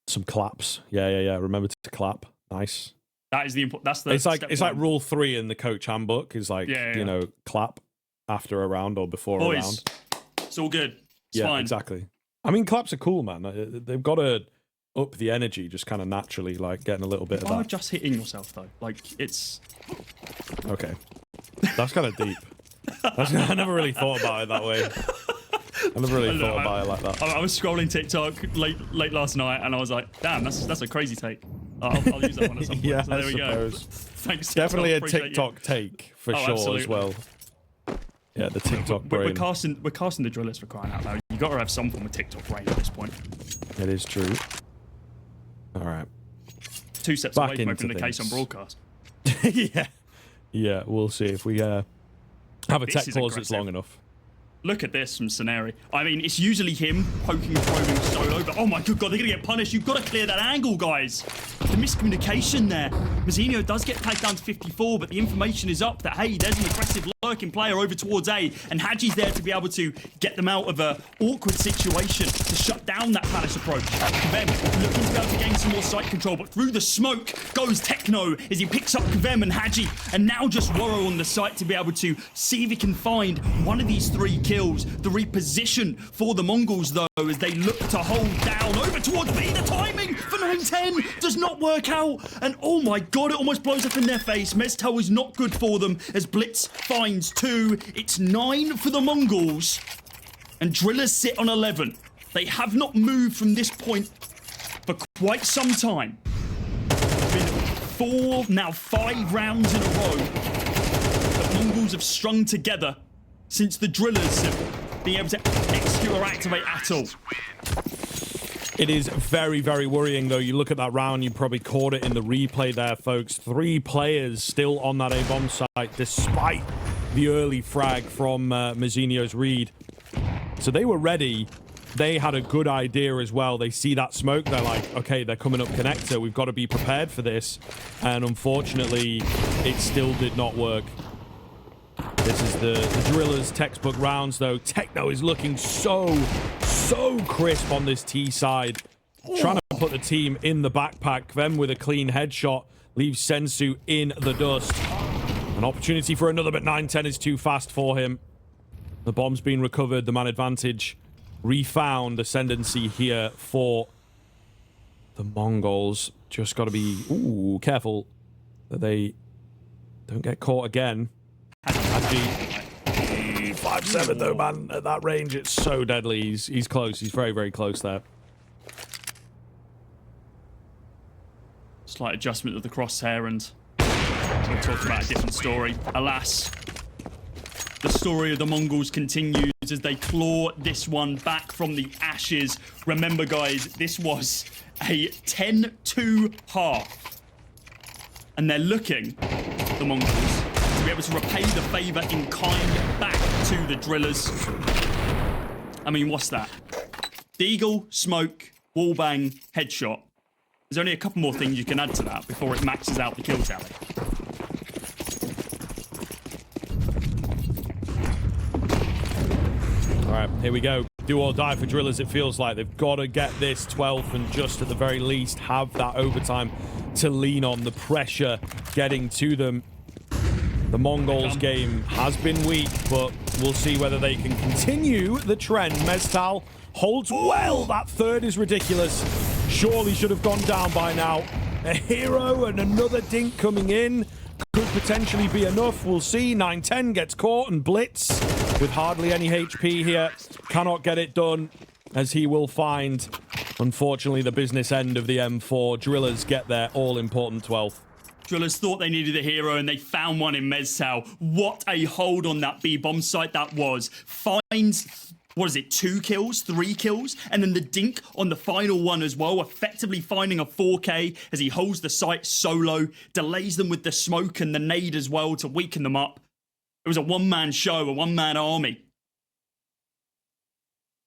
Some claps. Yeah. Remember to clap. Nice. That is the important. That's the. It's like rule 3 in the coach handbook. Is like you know, clap after a round or before a round. It's all good. It's fine. Exactly. I mean, claps are cool, man. They've got to up the energy, just kind of naturally, like getting a little bit of that. Just hitting yourself though, like it's. Okay, that's kind of deep. I never really thought about it that way. I never really thought about it like that. I was scrolling TikTok late last night, and I was like, "Damn, that's a crazy take." I'll use that one at some point. Yeah, so there I we suppose. go. Thanks. Definitely TikTok, a TikTok take for sure absolutely. as well. Yeah, the TikTok brain. We're casting the drillers for crying out loud. You got to have some form of TikTok brain at this point. It is true. All right. 2 steps Back away from opening the into case on things. broadcast. Yeah. We'll see if we have a This tech is pause that's aggressive. long enough. Look at this from Scenari. I mean, it's usually him poking and probing solo, but oh my good god, they're going to get punished. You've got to clear that angle, guys. The miscommunication there. Mazzinho does get tagged down to 54, but the information is up that, hey, there's an aggressive lurking player over towards A, and Hadji's there to be able to get them out of an awkward situation to shut down that Palace approach. Kvem looking to be able to gain some more site control, but through the smoke goes Techno as he picks up Kvem and Hadji, and now just Warrow on the site to be able to see if he can find one of these 3 kills. The reposition for the MongolZ, though, as they look to hold down over towards B. The timing for 9-10 does not work out, and oh my god, it almost blows up in their face. Mestel is not good for them as Blitz finds 2. It's 9 for the MongolZ, and Drillers sit on 11. They have not moved from this point for quite some time. It's been 4, now 5 rounds in a row that MongolZ have strung together since the Drillers have been able to execute or activate at all. It is very, very worrying, though. You look at that round, you probably caught it in the replay there, folks. 3 players still on that A-bomb site, despite the early frag from Mazzinho's read. So they were ready. They had a good idea as well. They see that smoke. They're like, okay, they're coming up connector. We've got to be prepared for this. And unfortunately, it still did not work. This is the Drillers textbook rounds, though. Techno is looking so crisp on this T side. Trying to put the team in the backpack. Them with a clean headshot leaves Senzu in the dust. An opportunity for another, but 9-10 is too fast for him. The bomb's been recovered. The man advantage refound. Ascendancy here for the MongolZ. Just got to be careful that they don't get caught again. 5-7 though, man. At that range, it's so deadly. He's close. He's very, very close there. Slight adjustment of the crosshair, and we talked about a different story. Alas, The story of the Mongols continues as they claw this one back from the ashes. Remember, guys, this was a 10-2 half. And they're looking, the Mongols, to be able to repay the favor in kind back to the Drillers. I mean, what's that? Deagle, smoke, wallbang, headshot. There's only a couple more things you can add to that before it maxes out the kill tally. All right, here we go. Do or die for Drillers, it feels like. They've got to get this 12th and just at the very least have that overtime to lean on. The pressure getting to them. The MongolZ game has been weak, but we'll see whether they can continue the trend. Meztal holds well. That third is ridiculous. Surely should have gone down by now. A hero and another dink coming in. Could potentially be enough. We'll see. 910 gets caught and blitz with hardly any HP here. Cannot get it done as he will find, unfortunately, the business end of the M4. Drillers get their all-important 12th. Drillers thought they needed a hero and they found one in Meztal. What a hold on that B-bomb site that was. Finds, what is it, 2 kills, 3 kills? And then the dink on the final one as well, effectively finding a 4K as he holds the site solo, delays them with the smoke and the nade as well to weaken them up. It was a one-man show, a one-man army,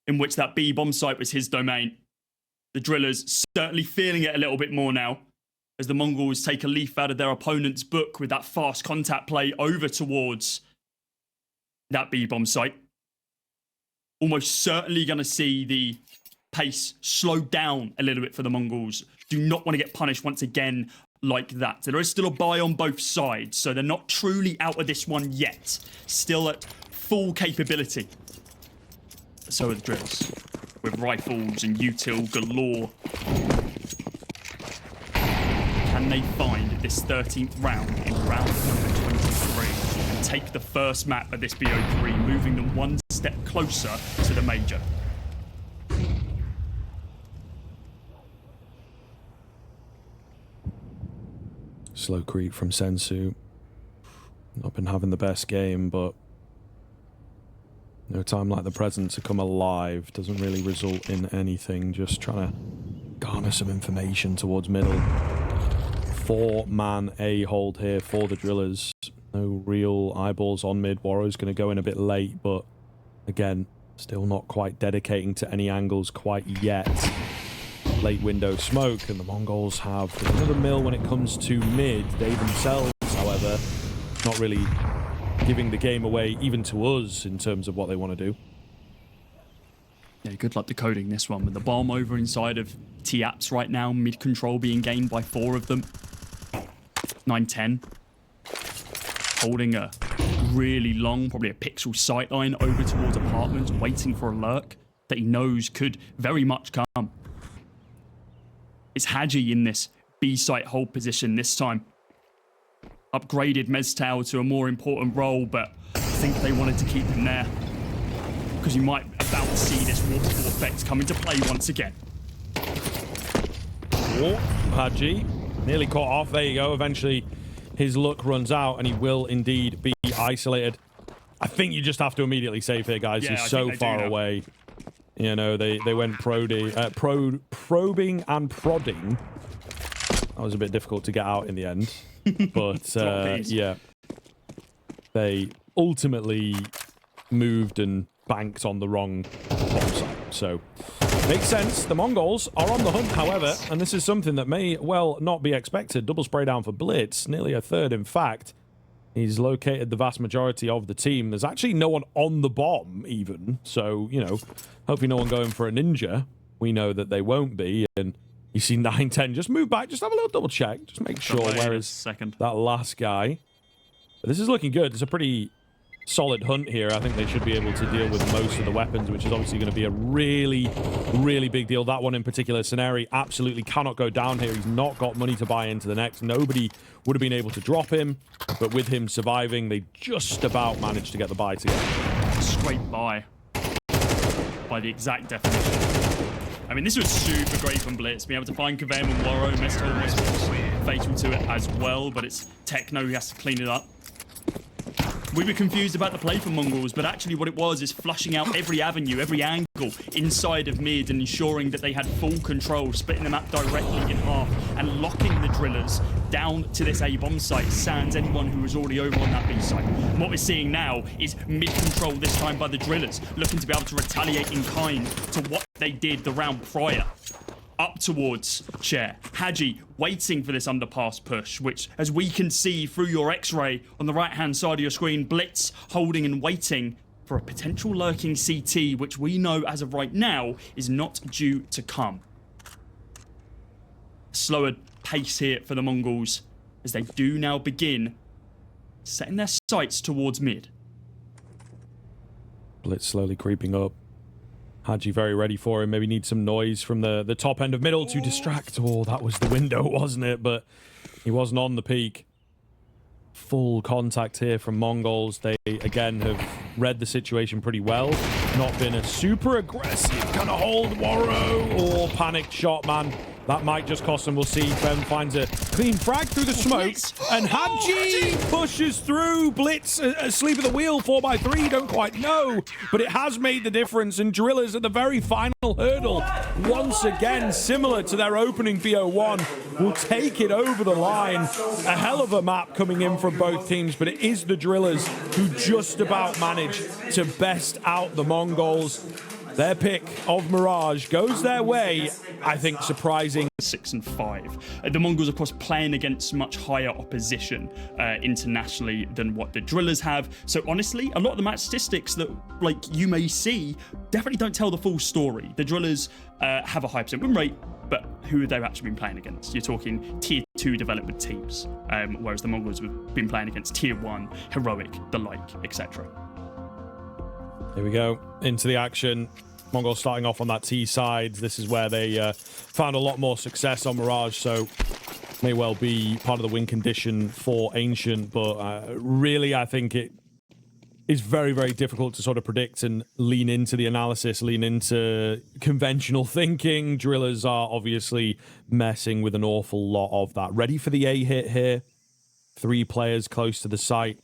in which that B-bomb site was his domain. The Drillers certainly feeling it a little bit more now, as the Mongols take a leaf out of their opponent's book with that fast contact play over towards that B-bomb site. Almost certainly going to see the pace slow down a little bit for the Mongols. Do not want to get punished once again like that. There is still a buy on both sides, so they're not truly out of this one yet. Still at full capability. So are the Drillers, with rifles and util galore. Can they find this 13th round in round number 23 and take the first map of this BO3, moving them one step closer to the major? Slow creep from Sensu. Not been having the best game, but no time like the present to come alive. Doesn't really result in anything. Just trying to garner some information towards middle. 4-man A hold here for the Drillers. No real eyeballs on mid. Warrow's going to go in a bit late, but again, still not quite dedicating to any angles quite yet. Late window smoke, and the Mongols have another mill when it comes to mid. They themselves, however, not really giving the game away even to us in terms of what they want to do. Yeah, good luck decoding this one with the bomb over inside of T-Apps right now. Mid control being gained by 4 of them. 910 holding a really long, probably a pixel sightline over towards apartments, waiting for a lurk that he knows could very much come. It's Haji in this B-site hold position this time. Upgraded Meztal to a more important role, but I think they wanted to keep him there because you might about to see this waterfall effect come into play once again. Oh, Haji nearly caught off. There you go. Eventually his luck runs out and he will indeed be isolated. I think you just have to immediately save here, guys. Yeah, He's so far away. You know, they went probing and prodding. That was a bit difficult to get out in the end. But yeah, they ultimately moved and banked on the wrong bomb site. So makes sense. The Mongols are on the hunt, however, and this is something that may well not be expected. Double spray down for Blitz, nearly a third in fact. He's located the vast majority of the team. There's actually no one on the bomb even, so, you know, hopefully no one going for a ninja. We know that they won't be, and you see 910 just move back, just have a little double check, just make sure where is that last guy. But this is looking good. It's a pretty solid hunt here. I think they should be able to deal with most of the weapons, which is obviously going to be a really, really big deal. That one in particular, Scenari absolutely cannot go down here. He's not got money to buy into the next. Nobody would have been able to drop him, but with him surviving, they just about managed to get the buy together. Straight by the exact definition. I mean, this was super great from Blitz. Being able to find Kavam and Warrow, Meztal was fatal to it as well, but it's Techno who has to clean it up. We were confused about the play for MongolZ, but actually what it was is flushing out every avenue, every angle inside of mid and ensuring that they had full control, splitting the map directly in half and locking the drillers down to this A-bomb site, sans anyone who was already over on that B site. And what we're seeing now is mid-control this time by the drillers, looking to be able to retaliate in kind to what they did the round prior. Up towards Chair. Hadji waiting for this underpass push, which, as we can see through your X-ray on the right-hand side of your screen, Blitz holding and waiting for a potential lurking CT, which we know as of right now is not due to come. Slower pace here for the MongolZ as they do now begin setting their sights towards mid. Blitz slowly creeping up. Hadji very ready for him. Maybe need some noise from the top end of middle to distract. Oh, that was the window, wasn't it? But he wasn't on the peak. Full contact here from MongolZ. They, again, have read the situation pretty well. Not been a super aggressive kind of hold Warrow or panicked shot, man. That might just cost them. We'll see. Fem finds a clean frag through the smoke. And Hadji pushes through. Blitz asleep at the wheel. 4x3. Don't quite know. But it has made the difference. And DRILLAS at the very final hurdle. Once again, similar to their opening BO1, will take it over the line. A hell of a map coming in from both teams. But it is the DRILLAS who just about manage to best out the MongolZ. Their pick of Mirage goes their way. I think surprising. 6 and 5. The MongolZ, of course, playing against much higher opposition internationally than what the DRILLAS have. So honestly, a lot of the match statistics that you may see definitely don't tell the full story. The DRILLAS have a high % win rate, but who have they actually been playing against? You're talking tier 2 development teams, whereas the MongolZ have been playing against tier 1, heroic, the like, etc. Here we go, into the action. MongolZ starting off on that T side. This is where they found a lot more success on Mirage, so may well be part of the win condition for Ancient, but really I think it is very, very difficult to sort of predict and lean into the analysis, lean into conventional thinking. DRILLAS are obviously messing with an awful lot of that. Ready for the A hit here. 3 players close to the site.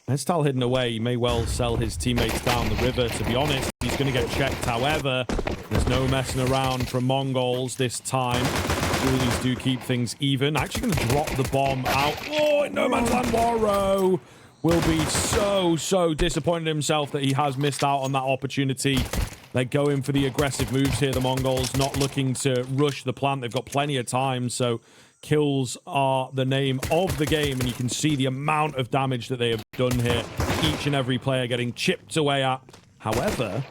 Hestal hidden away. He may well sell his teammates down the river, to be honest. He's going to get checked, however. There's no messing around from MongolZ this time. Ghoulies do keep things even. Actually going to drop the bomb out. Oh, in no man's land. Warrow will be so disappointed in himself that he has missed out on that opportunity. They're going for the aggressive moves here, the MongolZ. Not looking to rush the plant. They've got plenty of time, so kills are the name of the game, and you can see the amount of damage that they have done here. Each and every player getting chipped away at. However,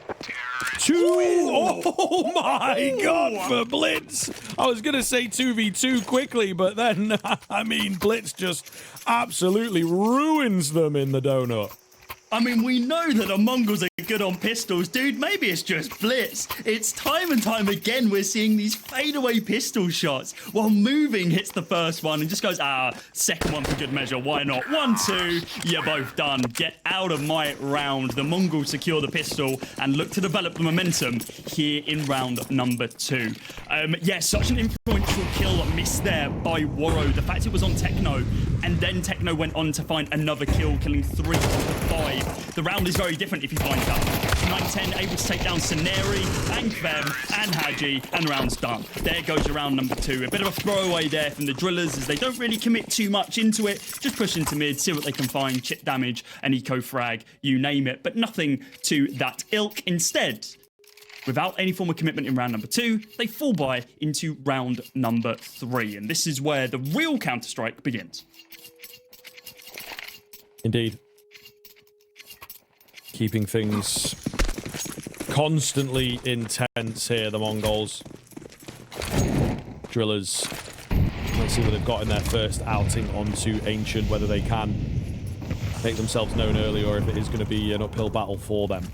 2... Oh my god, for Blitz! I was going to say 2v2 quickly, but then, I mean, Blitz just absolutely ruins them in the donut. I mean, we know that the MongolZ are good on pistols, dude. Maybe it's just Blitz. It's time and time again we're seeing these fadeaway pistol shots while moving hits the first one and just goes, second one for good measure. Why not? 1, 2, you're both done. Get out of my round. The MongolZ secure the pistol and look to develop the momentum here in round number 2. Yeah, such an influential kill missed there by Warrow. The fact it was on Techno, and then Techno went on to find another kill, killing 3 of the 5. The round is very different if he finds that. 9-10 able to take down Saneri and Kvem and Hadji, and the round's done. There goes your round number 2. A bit of a throwaway there from the DRILLAS as they don't really commit too much into it. Just push into mid, see what they can find, chip damage, an eco frag, you name it, but nothing to that ilk. Instead, without any form of commitment in round number 2, they fall by into round number 3. And this is where the real Counter-Strike begins. Indeed. Keeping things constantly intense here, the MongolZ. DRILLAS. Let's see what they've got in their first outing onto Ancient, whether they can make themselves known early or if it is going to be an uphill battle for them.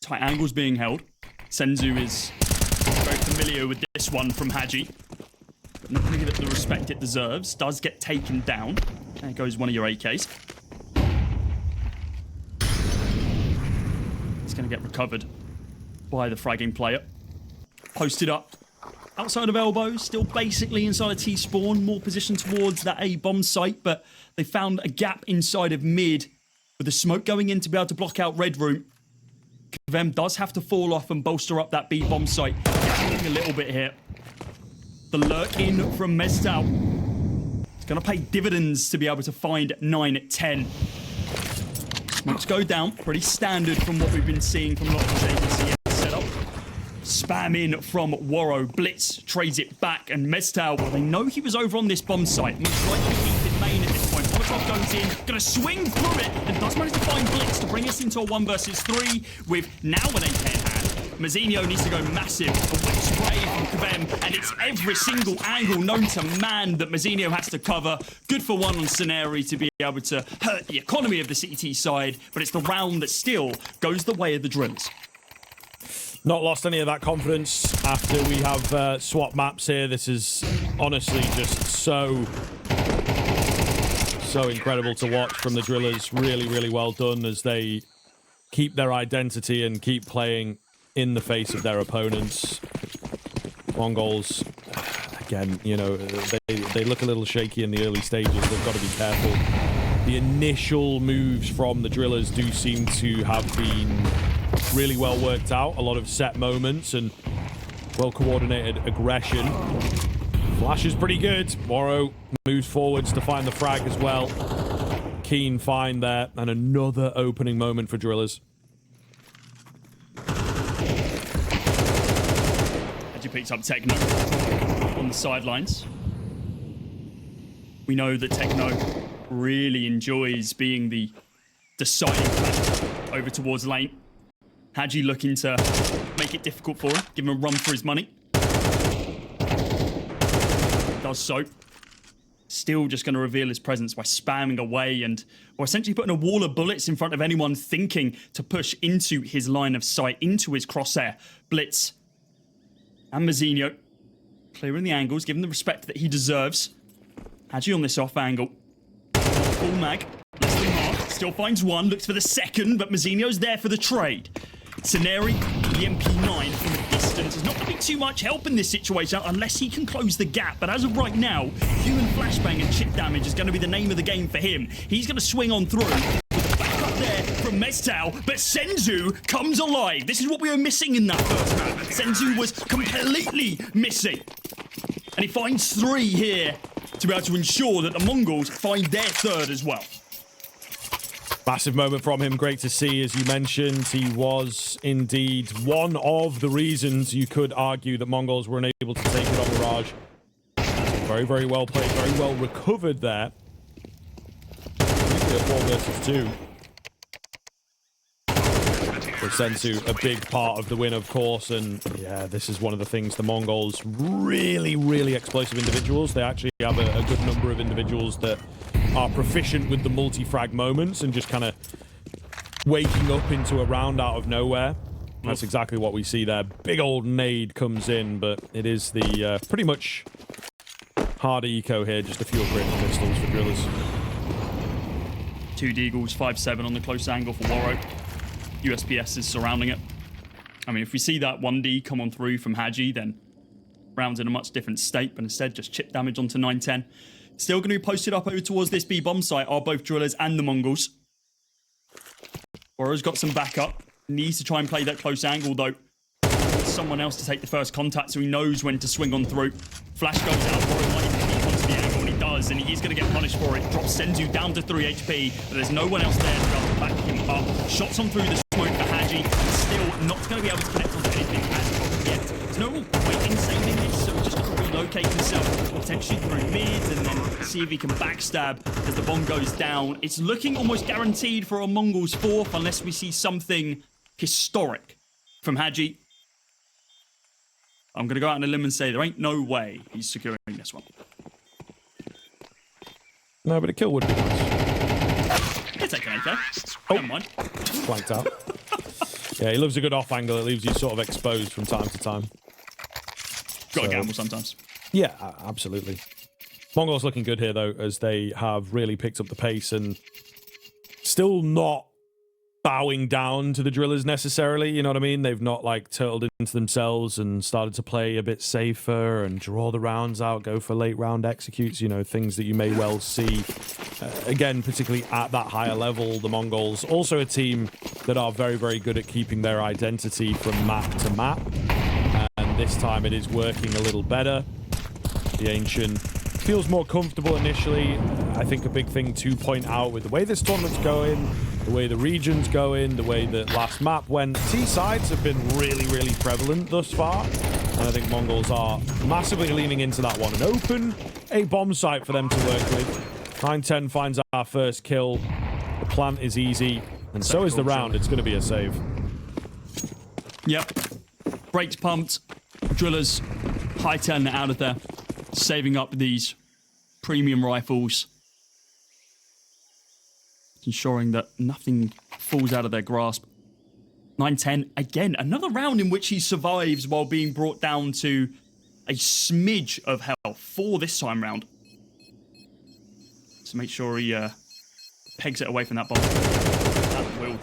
Tight angles being held. Senzu is very familiar with this one from Hadji. Not going to give it the respect it deserves. Does get taken down. There goes one of your AKs. It's going to get recovered by the fragging player. Posted up outside of elbow, still basically inside a T-spawn, more position towards that A bomb site, but they found a gap inside of mid with the smoke going in to be able to block out red room. KVM does have to fall off and bolster up that B bomb site. A little bit here. The lurk in from Mestal. It's going to pay dividends to be able to find 9 at 10. Smokes go down. Pretty standard from what we've been seeing from a lot of this agency in the setup. Spam in from Warrow. Blitz trades it back, and Mestal, well, they know he was over on this bomb site. Most likely he's in main at this point. Molotov goes in, gonna swing through it, and does manage to find Blitz to bring us into a 1 versus 3 with now an AK in hand. Mazzinho needs to go massive. A wet spray from KVM, and it's every single angle known to man that Mazzinho has to cover. Good for one on Scenari to be able to hurt the economy of the CT side, but it's the round that still goes the way of the Drillers. Not lost any of that confidence after we have swap maps here. This is honestly just so incredible to watch from the Drillers. Really, really well done as they keep their identity and keep playing in the face of their opponents. MongolZ, again, you know, they look a little shaky in the early stages. They've got to be careful. The initial moves from the Drillers do seem to have been really well worked out. A lot of set moments and well-coordinated aggression. Flash is pretty good. Warrow moves forwards to find the frag as well. Keen find there, and another opening moment for Drillers. As you picked up Techno on the sidelines. We know that Techno really enjoys being the deciding factor over towards lane. Hadji looking to make it difficult for him, give him a run for his money. Does so. Still just going to reveal his presence by spamming away and, or essentially putting a wall of bullets in front of anyone thinking to push into his line of sight, into his crosshair. Blitz and Mazzinho clearing the angles, giving the respect that he deserves. Hadji on this off angle. Full mag. Less than half. Still finds one. Looks for the second, but Mazzinho's there for the trade. Scenari, the MP9 from a distance, is not going to be too much help in this situation unless he can close the gap. But as of right now, human flashbang and chip damage is going to be the name of the game for him. He's going to swing on through. With the backup there from Mestal, but Senzu comes alive. This is what we were missing in that first map. Senzu was completely missing. And he finds 3 here to be able to ensure that the MongolZ find their 3rd as well. Massive moment from him. Great to see. As you mentioned, he was indeed one of the reasons you could argue that MongolZ were unable to take it on Mirage. Very, very well played. Very well recovered there. Usually a 4 versus 2. For Senzu, a big part of the win, of course. And yeah, this is one of the things. The MongolZ, really, really explosive individuals. They actually have a good number of individuals that are proficient with the multi-frag moments and just kind of waking up into a round out of nowhere. That's exactly what we see there. Big old nade comes in, but it is the pretty much hard eco here. Just a few upgraded pistols for Drillers. 2 Deagles, 5-7 on the close angle for Warrow. USPS is surrounding it. I mean, if we see that 1D come on through from Hadji, then round's in a much different state, but instead just chip damage onto 910. Still going to be posted up over towards this B bomb site are both Drillers and the MongolZ. Warrow's got some backup. Needs to try and play that close angle though. Someone else to take the first contact so he knows when to swing on through. Flash goes out. Warrow might even keep onto the angle, and he does, and he's going to get punished for it. Drops Senzu down to 3 HP, but there's no one else there to be able to back him up. Shots on through the smoke for Hadji. Still not going to be able to connect onto anything as of yet. There's no real point in saving this, so he's just going to relocate himself, potentially through mid, and then see if he can backstab as the bomb goes down. It's looking almost guaranteed for a MongolZ 4th unless we see something historic from Hadji. I'm going to go out on a limb and say there ain't no way he's securing this one. No, but a kill would be nice. He'll take an AK. Never mind. Flanked out. Yeah, he loves a good off angle. It leaves you sort of exposed from time to time. Got to gamble sometimes. Yeah, absolutely. MongolZ looking good here, though, as they have really picked up the pace and still not bowing down to the Drillers necessarily, you know what I mean? They've not like turtled into themselves and started to play a bit safer and draw the rounds out, go for late round executes, you know, things that you may well see again, particularly at that higher level. The MongolZ, also a team that are very, very good at keeping their identity from map to map, and this time it is working a little better. The Ancient feels more comfortable initially. I think a big thing to point out with the way this tournament's going, the way the region's going, the way that last map went, T-sides have been really, really prevalent thus far. And I think MongolZ are massively leaning into that one and open a bomb site for them to work with. 9-10 finds our first kill. The plant is easy, and so is the round. It's going to be a save. Yep. Brakes pumped. Drillers high 10 out of there. Saving up these premium rifles. Ensuring that nothing falls out of their grasp. 9-10, again, another round in which he survives while being brought down to a smidge of health for this time round. So make sure he pegs it away from that bomb. That will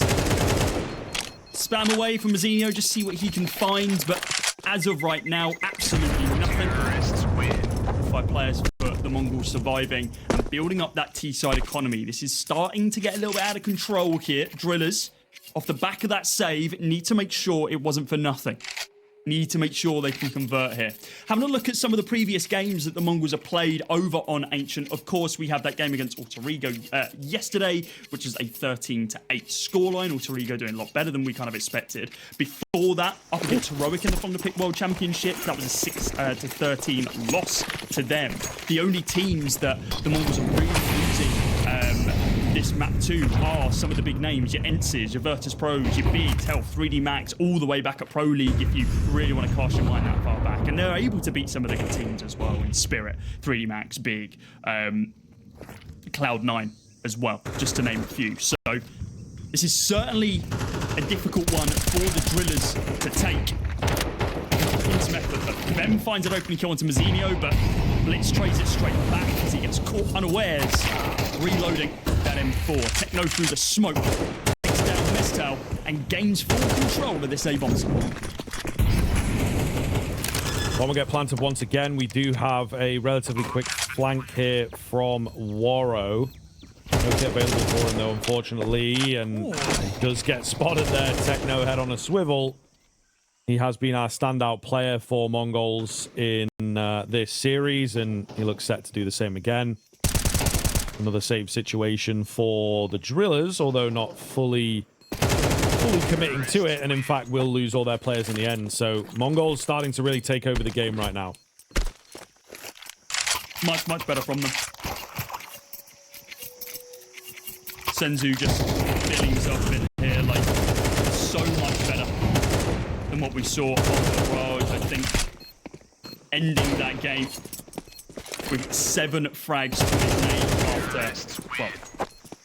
spam away from Mazzino, just see what he can find, but as of right now, absolutely nothing. 5 players for the MongolZ surviving and building up that T-side economy. This is starting to get a little bit out of control here. Drillers, off the back of that save, need to make sure it wasn't for nothing. Need to make sure they can convert here. Having a look at some of the previous games that the MongolZ have played over on Ancient. Of course, we have that game against Autorigo yesterday, which is a 13-8 scoreline. Autorigo doing a lot better than we kind of expected. Before that, up against Heroic in the Thunder Pick World Championship, that was a 6-13 loss to them. The only teams that the MongolZ are really losing this map 2 are some of the big names, your Ences, your Virtus Pros, your Bigs, Health, 3D Max, all the way back at Pro League if you really want to cast your mind that far back. And they're able to beat some of the good teams as well in Spirit, 3D Max, Big, Cloud9 as well, just to name a few. So this is certainly a difficult one for the Drillers to take. Vem finds an opening kill onto Mazzino, but Blitz trades it straight back as he gets caught unawares. Reloading that M4. Techno through the smoke. Takes down Mestal and gains full control of this A-bomb site. Bomb will get planted once again. We do have a relatively quick flank here from Waro. No kit available for him though, unfortunately, and he does get spotted there. Techno head on a swivel. He has been our standout player for MongolZ in this series, and he looks set to do the same again. Another save situation for the Drillers, although not fully committing to it, and in fact will lose all their players in the end. So MongolZ starting to really take over the game right now. Much better from them. Senzu just feeling himself a bit here, like so much better than what we saw on the Mirage. I think ending that game with 7 frags to his name after, well,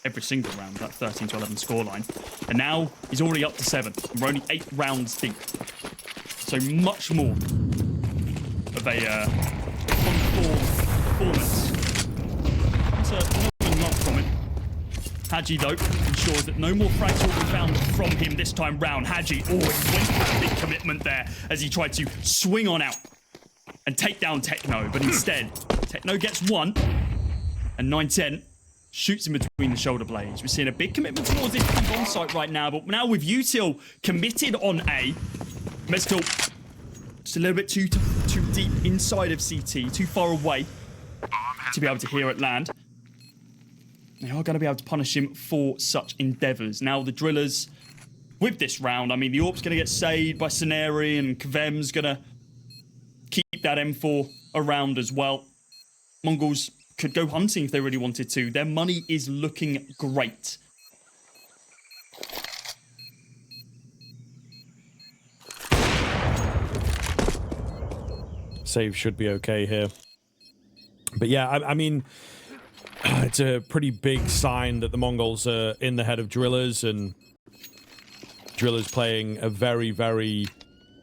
every single round, that 13-11 scoreline. And now he's already up to 7. We're only 8 rounds deep. So much more of a performance. So not enough from him. Haji, though, ensures that no more frags will be found from him this time round. Haji always went for a big commitment there as he tried to swing on out and take down Techno, but instead, Techno gets 1, and 9-10 shoots him between the shoulder blades. We're seeing a big commitment towards this bomb site right now, but now with Util committed on A, Mestal just a little bit too deep inside of CT, too far away to be able to hear it land. They are going to be able to punish him for such endeavours. Now the Drillers, with this round, I mean, the AWP's going to get saved by Scenari, and Kvem's going to keep that M4 around as well. MongolZ could go hunting if they really wanted to. Their money is looking great. Save should be okay here. But yeah, I mean, it's a pretty big sign that the MongolZ are in the head of Drillers, and Drillers playing a very, very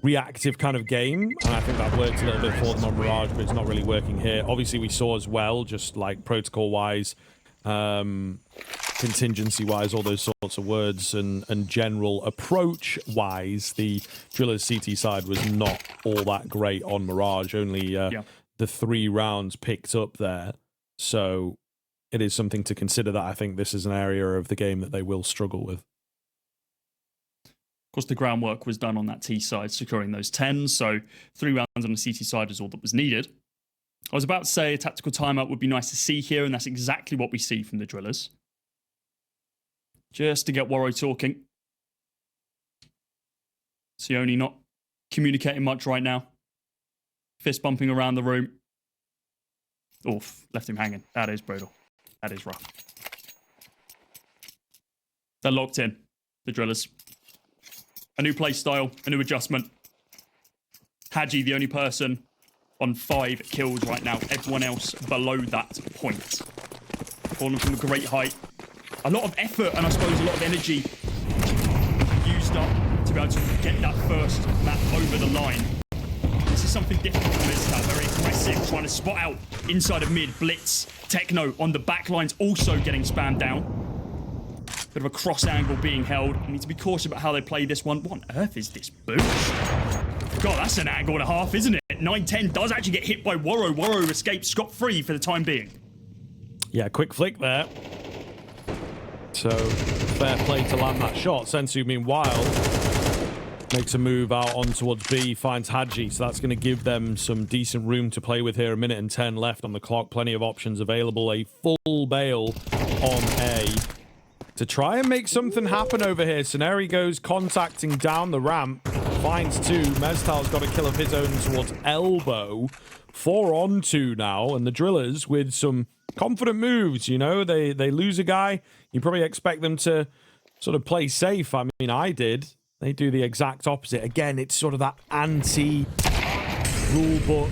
reactive kind of game, and I think that worked a little bit for them on Mirage, but it's not really working here. Obviously, we saw as well, just like protocol-wise, contingency-wise, all those sorts of words, and general approach-wise, the Drillers CT side was not all that great on Mirage. Only the 3 rounds picked up there. So it is something to consider that I think this is an area of the game that they will struggle with. Of course, the groundwork was done on that T side, securing those 10s, so 3 rounds on the CT side is all that was needed. I was about to say a tactical timeout would be nice to see here, and that's exactly what we see from the Drillers. Just to get Warrow talking. Sione not communicating much right now. Fist bumping around the room. Oof, left him hanging. That is brutal. That is rough. They're locked in, the Drillers. A new play style, a new adjustment. Hadji, the only person on 5 kills right now. Everyone else below that point. Falling from a great height. A lot of effort and I suppose a lot of energy used up to be able to get that first map over the line. This is something different from Miztal. Very aggressive, trying to spot out inside of mid. Blitz, Techno on the back lines also getting spammed down. Bit of a cross angle being held. You need to be cautious about how they play this one. What on earth is this boost? God, that's an angle and a half, isn't it? 9-10 does actually get hit by Warrow. Warrow escapes scot-free for the time being. Yeah, quick flick there. So, fair play to land that shot. Sensu, meanwhile, makes a move out on towards B, finds Hadji, so that's going to give them some decent room to play with here. 1 minute and 10 left on the clock. Plenty of options available. A full bail on A to try and make something happen over here. Scenario goes contacting down the ramp. Finds 2. Meztal's got a kill of his own towards Elbow. 4 on 2 now, and the Drillers with some confident moves, you know. They lose a guy. You probably expect them to sort of play safe. I mean, I did. They do the exact opposite. Again, it's sort of that anti-rulebook,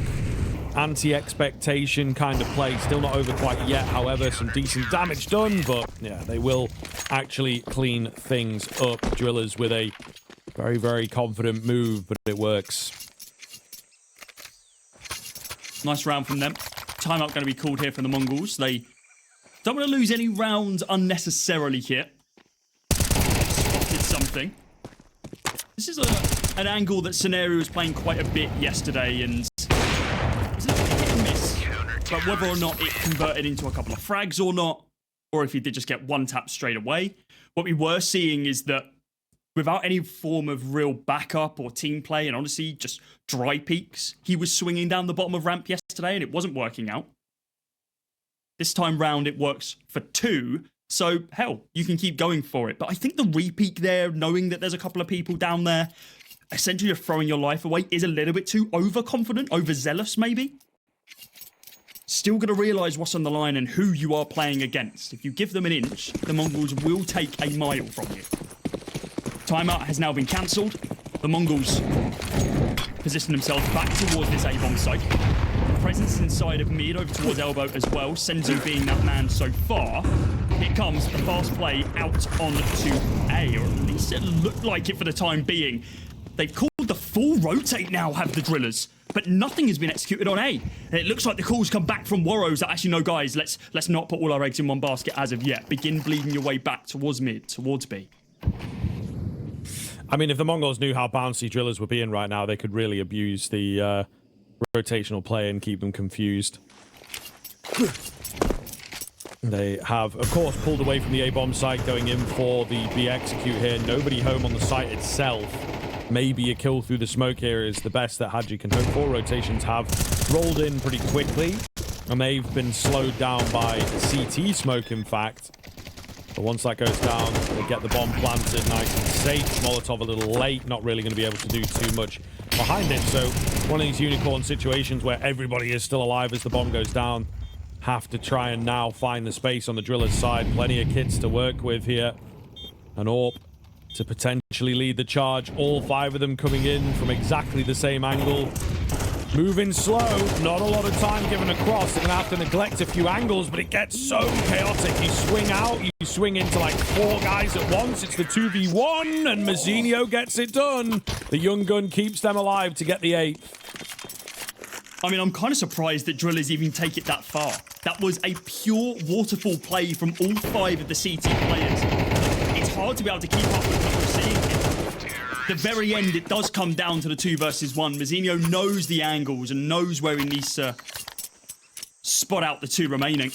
anti-expectation kind of play. Still not over quite yet, however. Some decent damage done, but yeah, they will actually clean things up. Drillers with a very, very confident move, but it works. Nice round from them. Timeout going to be called here from the Mongols. They don't want to lose any rounds unnecessarily here. Spotted something. This is an angle that Scenario was playing quite a bit yesterday, and it's a hit and miss. But whether or not it converted into a couple of frags or not, or if he did just get one tap straight away, what we were seeing is that without any form of real backup or team play, and honestly just dry peaks, he was swinging down the bottom of ramp yesterday and it wasn't working out. This time round it works for 2, so hell, you can keep going for it. But I think the repeat there, knowing that there's a couple of people down there, essentially just throwing your life away, is a little bit too overconfident, overzealous maybe. Still got to realise what's on the line and who you are playing against. If you give them an inch, the Mongols will take a mile from you. Timeout has now been cancelled. The Mongols position themselves back towards this A-bomb site. Presence inside of mid over towards Elbow as well. Senzu being that man so far. Here comes a fast play out on to A, or at least it looked like it for the time being. They've called the full rotate now, have the Drillers, but nothing has been executed on A. And it looks like the calls come back from Warrows that actually, no guys, let's not put all our eggs in one basket as of yet. Begin bleeding your way back towards mid, towards B. I mean, if the Mongols knew how bouncy Drillers were being right now, they could really abuse the rotational play and keep them confused. They have, of course, pulled away from the A-bomb site, going in for the B execute here. Nobody home on the site itself. Maybe a kill through the smoke here is the best that Hadji can hope for. Rotations have rolled in pretty quickly, and they've been slowed down by CT smoke, in fact. But once that goes down, they get the bomb planted nice and safe. Molotov a little late, not really going to be able to do too much behind it. So one of these unicorn situations where everybody is still alive as the bomb goes down. Have to try and now find the space on the Drillers side. Plenty of kids to work with here. An AWP to potentially lead the charge. All 5 of them coming in from exactly the same angle. Moving slow, not a lot of time given across. They're going to have to neglect a few angles, but it gets so chaotic. You swing out, you swing into like 4 guys at once. It's the 2v1, and Mazzinho gets it done. The young gun keeps them alive to get the 8th. I mean, I'm kind of surprised that DRILLAS even take it that far. That was a pure waterfall play from all 5 of the CT players. It's hard to be able to keep up with what we're seeing here. At the very end, it does come down to the 2 versus 1. Mazinho knows the angles and knows where he needs to spot out the 2 remaining.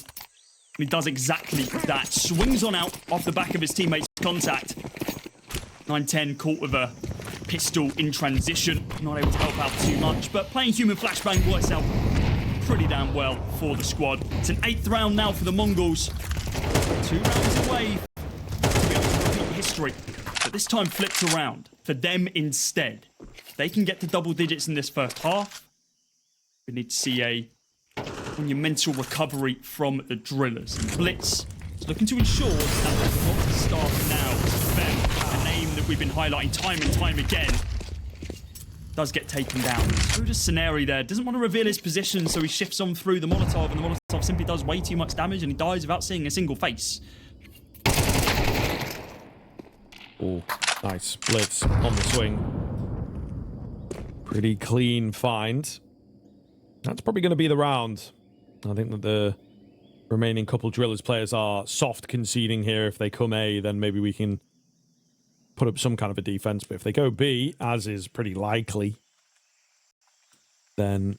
He does exactly that. Swings on out off the back of his teammate's contact. 910 caught with a pistol in transition. Not able to help out too much, but playing human flashbang works out pretty damn well for the squad. It's an 8th round now for the Mongols. 2 rounds away to be able to repeat history. But this time flips around for them instead. If they can get to double digits in this first half, we need to see a monumental recovery from the DRILLAS. And Blitz is looking to ensure that the not start now. Fem, a name that we've been highlighting time and time again, does get taken down. So does Scenari there. Doesn't want to reveal his position, so he shifts on through the Molotov, and the Molotov simply does way too much damage, and he dies without seeing a single face. Oh, nice. Blitz on the swing. Pretty clean find. That's probably going to be the round. I think that the remaining couple DRILLAS players are soft conceding here. If they come A, then maybe we can put up some kind of a defense. But if they go B, as is pretty likely, then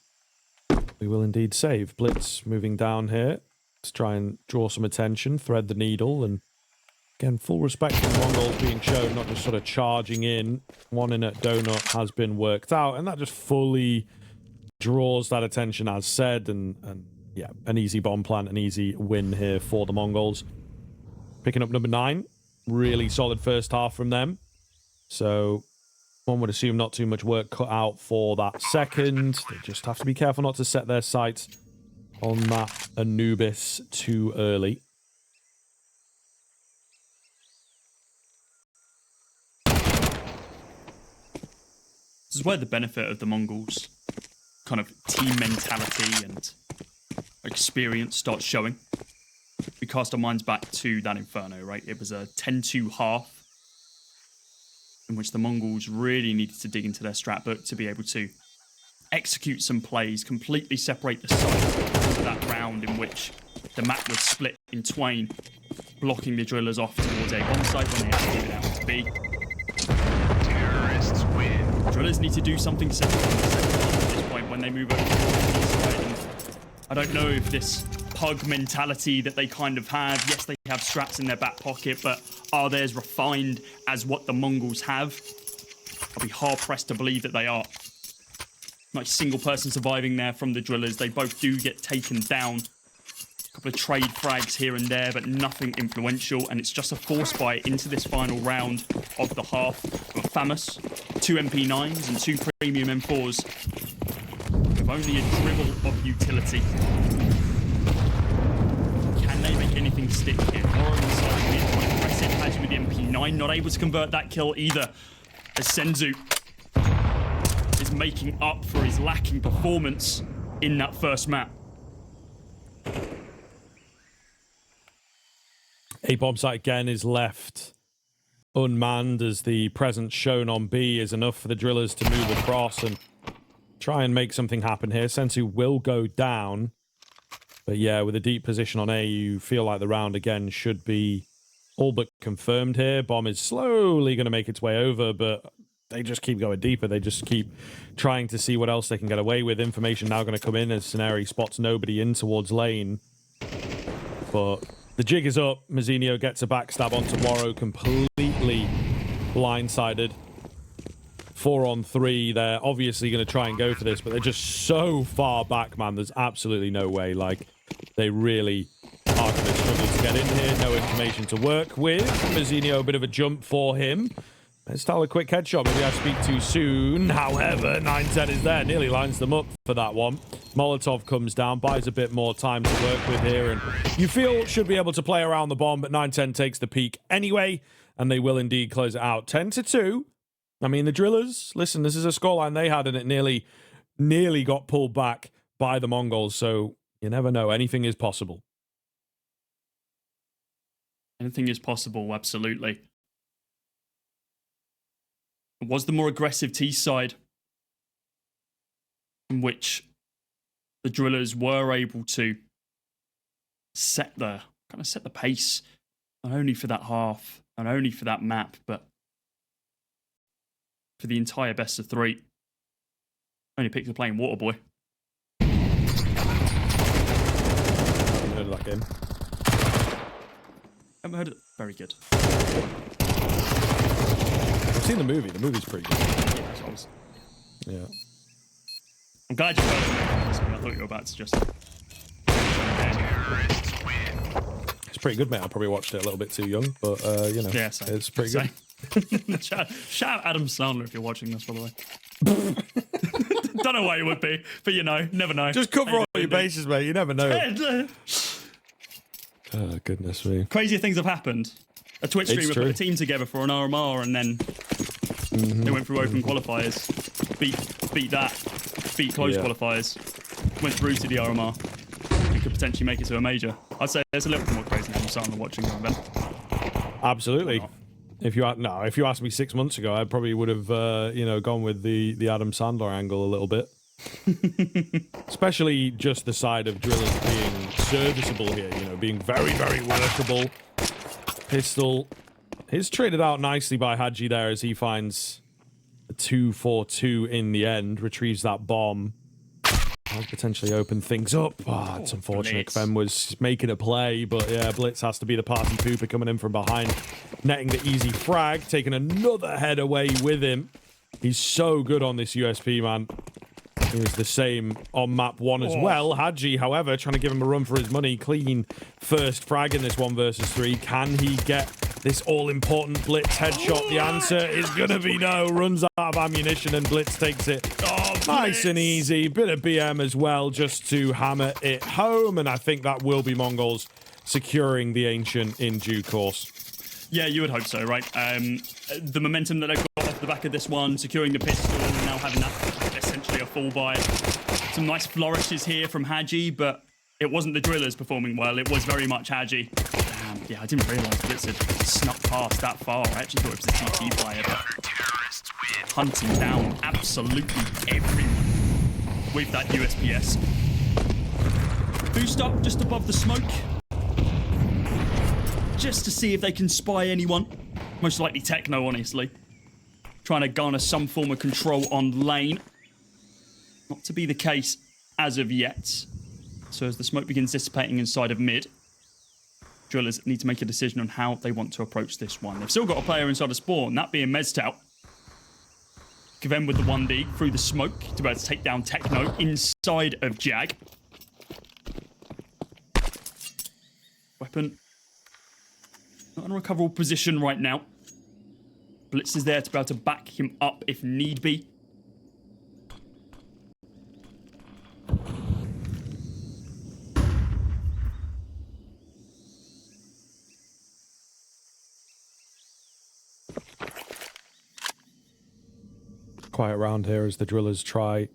we will indeed save. Blitz moving down here to try and draw some attention, thread the needle, and again, full respect for the MongolZ being shown, not just sort of charging in. 1 in at Donut has been worked out, and that just fully draws that attention as said, and yeah, an easy bomb plant, an easy win here for the MongolZ. Picking up number 9, really solid first half from them. So one would assume not too much work cut out for that second. They just have to be careful not to set their sights on that Anubis too early. This is where the benefit of the MongolZ kind of team mentality and experience starts showing. We cast our minds back to that Inferno, right? It was a 10-2 half in which the MongolZ really needed to dig into their strat book to be able to execute some plays, completely separate the side of that round in which the map was split in twain, blocking the DRILLAS off towards A bomb site when they had to give it out to B. Terrorists win. DRILLAS need to do something similar in the second half at this point when they move over to the B side. And I don't know if this pug mentality that they kind of have, yes, they have strats in their back pocket, but are they as refined as what the MongolZ have? I'll be hard-pressed to believe that they are. Not a single person surviving there from the DRILLAS. They both do get taken down. A couple of trade frags here and there, but nothing influential, and it's just a force buy into this final round of the half. Of Famous, 2 MP9s and 2 premium M4s, with only a dribble of utility. Can they make anything stick here? Or on the side being quite aggressive, as with the MP9, not able to convert that kill either, as Senzu is making up for his lacking performance in that first map. A bomb site again is left unmanned, as the presence shown on B is enough for the DRILLAS to move across and try and make something happen here. Sensu will go down, but yeah, with a deep position on A, you feel like the round again should be all but confirmed here. Bomb is slowly going to make its way over, but they just keep going deeper. They just keep trying to see what else they can get away with. Information now going to come in as Scenari spots nobody in towards lane, but the jig is up. Mazinho gets a backstab onto Waro, completely blindsided. 4 on 3. They're obviously going to try and go for this, but they're just so far back, man. There's absolutely no way. Like, they really are going to struggle to get in here. No information to work with. Mazinho, a bit of a jump for him. Let's tell a quick headshot. Maybe I speak too soon. However, 910 is there. Nearly lines them up for that one. Molotov comes down, buys a bit more time to work with here, and you feel should be able to play around the bomb, but 910 takes the peak anyway, and they will indeed close it out 10-2. I mean, the DRILLAS, listen, this is a scoreline they had, and it nearly got pulled back by the MongolZ, so you never know. Anything is possible. Anything is possible, absolutely. It was the more aggressive T side, in which the Drillers were able to set the pace, not only for that half, not only for that map, but for the entire best of 3. Only picked the playing Waterboy. Haven't heard of that game. Haven't heard of it. Very good. I've seen the movie. The movie's pretty good. Yeah, Yeah. I'm glad you heard of it. I thought you were about to just. It's pretty good, mate. I probably watched it a little bit too young, but you know, Yeah, same. it's pretty good. Shout out Adam Sandler if you're watching this, by the way. Don't know why you would be, but you know, never know. Just cover all your bases, mate. You never know. Oh, goodness me. Crazier things have happened. A Twitch It's streamer true. put a team together for an RMR, and then they went through open qualifiers, beat close Yeah. qualifiers, went through to the RMR, and could potentially make it to a major. I'd say there's a little bit more crazy than Sandler watching the event. Absolutely. If you asked me 6 months ago, I probably would have gone with the Adam Sandler angle a little bit. Especially just the side of Drillers being serviceable here, being very, very workable. Pistol is traded out nicely by Hadji there as he finds a 2-4-2 in the end, retrieves that bomb. I'll potentially open things up. Oh, it's unfortunate. Blitz. Kven was making a play, but yeah, Blitz has to be the party pooper coming in from behind, netting the easy frag, taking another head away with him. He's so good on this USP, man. He was the same on map 1 as well. Hadji, however, trying to give him a run for his money. Clean first frag in this 1 versus 3. Can he get this all-important Blitz headshot? The answer is going to be no. Runs out of ammunition and Blitz takes it. Nice and easy. Bit of BM as well just to hammer it home. And I think that will be MongolZ securing the Ancient in due course. Yeah, you would hope so, right? The momentum that they've got off the back of this one, securing the pistol, and now having that essentially a full buy. Some nice flourishes here from Hadji, but it wasn't the Drillers performing well. It was very much Hadji. Yeah, I didn't realise Blitz had snuck past that far. I actually thought it was a TT player, but hunting down absolutely everyone with that USPS. Boost up just above the smoke. Just to see if they can spy anyone. Most likely Techno, honestly. Trying to garner some form of control on lane. Not to be the case as of yet. So as the smoke begins dissipating inside of mid, Drillers need to make a decision on how they want to approach this one. They've still got a player inside of spawn, that being Meztal. Kven with the 1D through the smoke to be able to take down Techno inside of Jag. Weapon not in a recoverable position right now. Blitz is there to be able to back him up if need be. Quiet round here as the Drillers try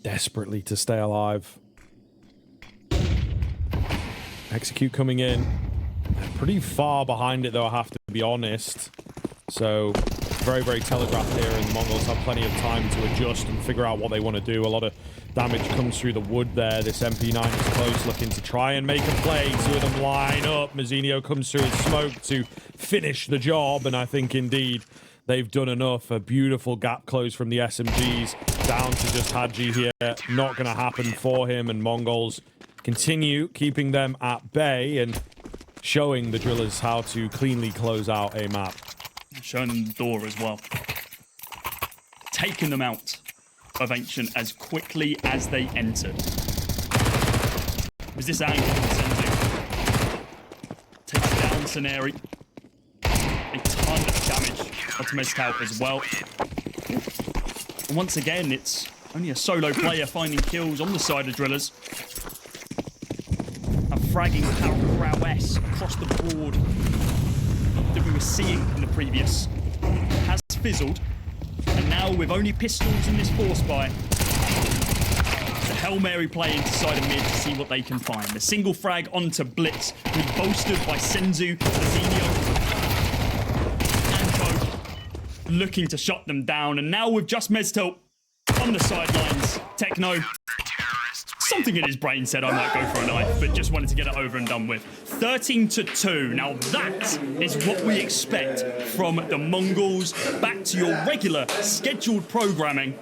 desperately to stay alive. Execute coming in. They're pretty far behind it, though, I have to be honest. So, very, very telegraphed here, and the MongolZ have plenty of time to adjust and figure out what they want to do. A lot of damage comes through the wood there. This MP9 is close, looking to try and make a play. 2 of them line up. Mazzinho comes through his smoke to finish the job, and I think, indeed, they've done enough. A beautiful gap close from the SMGs down to just Hadji here. Not going to happen for him, and MongolZ continue keeping them at bay and showing the Drillers how to cleanly close out a map. Showing them the door as well. Taking them out of Ancient as quickly as they entered. Was this angle from takes down Scenari. A ton of damage onto Mezcal as well. And once again, it's only a solo player finding kills on the side of Drillers. A fragging prowess across the board that we were seeing in the previous has fizzled. And now with only pistols in this force buy, it's a Hail Mary play inside of mid to see what they can find. The single frag onto Blitz, who's bolstered by Senzu, Mazzinho, and Bo, looking to shut them down. And now with just Meztal on the sidelines, Techno Something in his brain said I might go for a knife, but just wanted to get it over and done with. 13-2. Now that is what we expect from the MongolZ. Back to your regular scheduled programming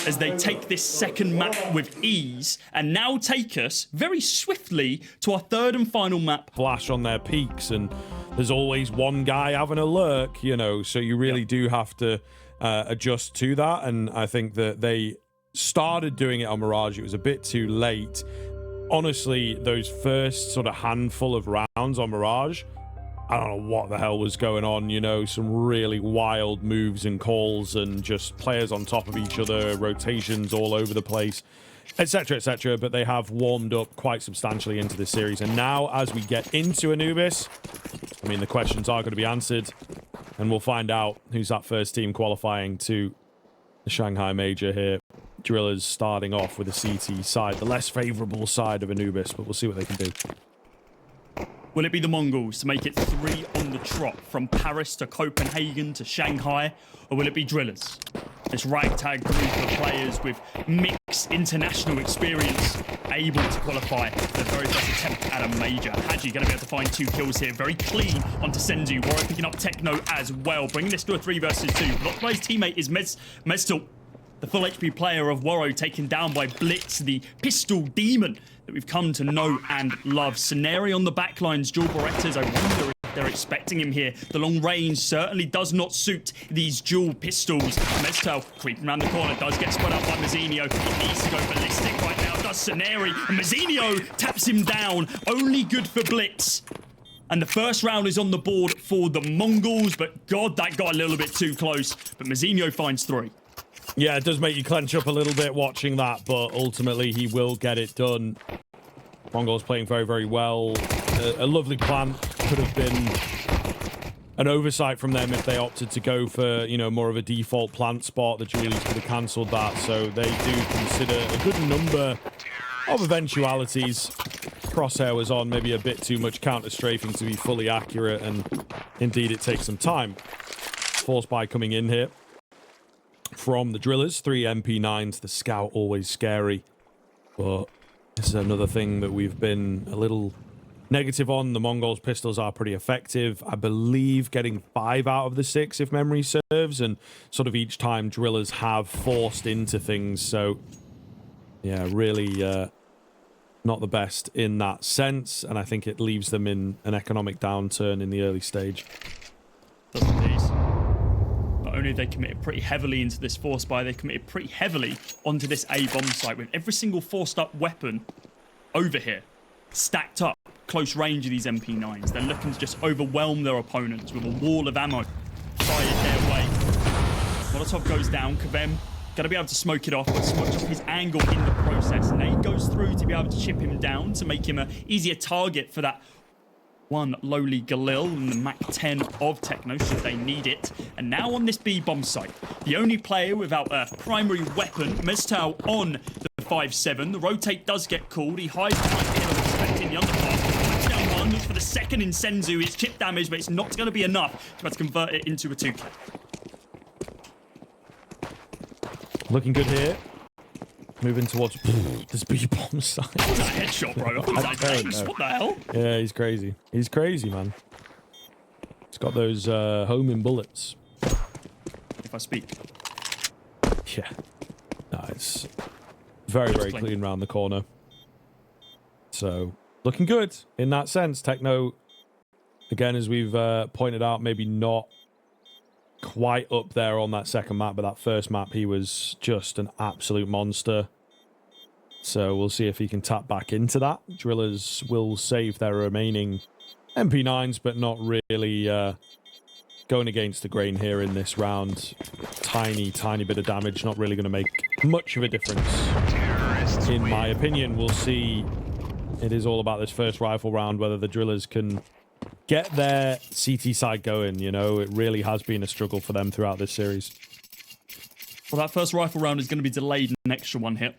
as they take this second map with ease and now take us very swiftly to our third and final map. Flash on their peaks, and there's always one guy having a lurk, you know, so you really do have to adjust to that. And I think that they started doing it on Mirage. It was a bit too late. Honestly, those first sort of handful of rounds on Mirage, I don't know what the hell was going on, you know, some really wild moves and calls and just players on top of each other, rotations all over the place, etc., etc. But they have warmed up quite substantially into this series. And now, as we get into Anubis, I mean, the questions are going to be answered, and we'll find out who's that first team qualifying to the Shanghai Major here. DRILLAS starting off with the CT side, the less favorable side of Anubis, but we'll see what they can do. Will it be the MongolZ to make it 3 on the trot from Paris to Copenhagen to Shanghai? Or will it be DRILLAS? This ragtag group of players with mixed international experience able to qualify for the very first attempt at a major. Hadji going to be able to find 2 kills here. Very clean onto Senzu. Warrior picking up Techno as well. Bringing this to a 3 versus 2. Blocked by his teammate is Mestal. The full HP player of Warrow taken down by Blitz, the pistol demon that we've come to know and love. Scenario on the backlines, dual Berettas. I wonder if they're expecting him here. The long range certainly does not suit these dual pistols. Mestel creeping around the corner, does get spun up by Mazzinho. He needs to go ballistic right now, does Scenario. And Mazzinho taps him down. Only good for Blitz. And the first round is on the board for the MongolZ, but God, that got a little bit too close. But Mazzinho finds 3. Yeah, it does make you clench up a little bit watching that, but ultimately he will get it done. MongolZ playing very, very well. A lovely plan. Could have been an oversight from them if they opted to go for, you know, more of a default plant spot. The Julies could have cancelled that, so they do consider a good number of eventualities. Crosshair was on maybe a bit too much counter-strafing to be fully accurate, and indeed it takes some time. Force buy coming in here from the DRILLAS. 3 MP9s, the Scout always scary, but this is another thing that we've been a little negative on. The MongolZ pistols are pretty effective. I believe getting 5 out of the 6 if memory serves, and sort of each time DRILLAS have forced into things, so yeah, really not the best in that sense, and I think it leaves them in an economic downturn in the early stage. Doesn't these? Not only have they committed pretty heavily into this force buy, they committed pretty heavily onto this A bomb site with every single forced up weapon over here stacked up close range of these MP9s. They're looking to just overwhelm their opponents with a wall of ammo fired their way. Molotov goes down. Kavem gonna be able to smoke it off, but smoke off his angle in the process. Nate goes through to be able to chip him down to make him an easier target for that one lowly Galil and the Mach 10 of Techno should they need it. And now on this B bomb site, the only player without a primary weapon, Mestal on the 5-7. The rotate does get called. He hides behind him, expecting the underpass. Touchdown 1, looks for the second in Senzu. It's chip damage, but it's not going to be enough to be able to convert it into a 2K. Looking good here. Moving towards this B-bomb side. What was that headshot, bro? What the hell? Yeah, he's crazy. He's crazy, man. He's got those homing bullets. If I speak. Yeah. No, it's very, very clean round the corner. So, looking good in that sense. Techno, again, as we've pointed out, maybe not quite up there on that second map, but that first map he was just an absolute monster. So we'll see if he can tap back into that. DRILLAS will save their remaining MP9s, but not really going against the grain here in this round. Tiny bit of damage, not really going to make much of a difference in my opinion. We'll see. It is all about this first rifle round, whether the DRILLAS can get their CT side going. You know, it really has been a struggle for them throughout this series. Well, that first rifle round is going to be delayed an extra one hit.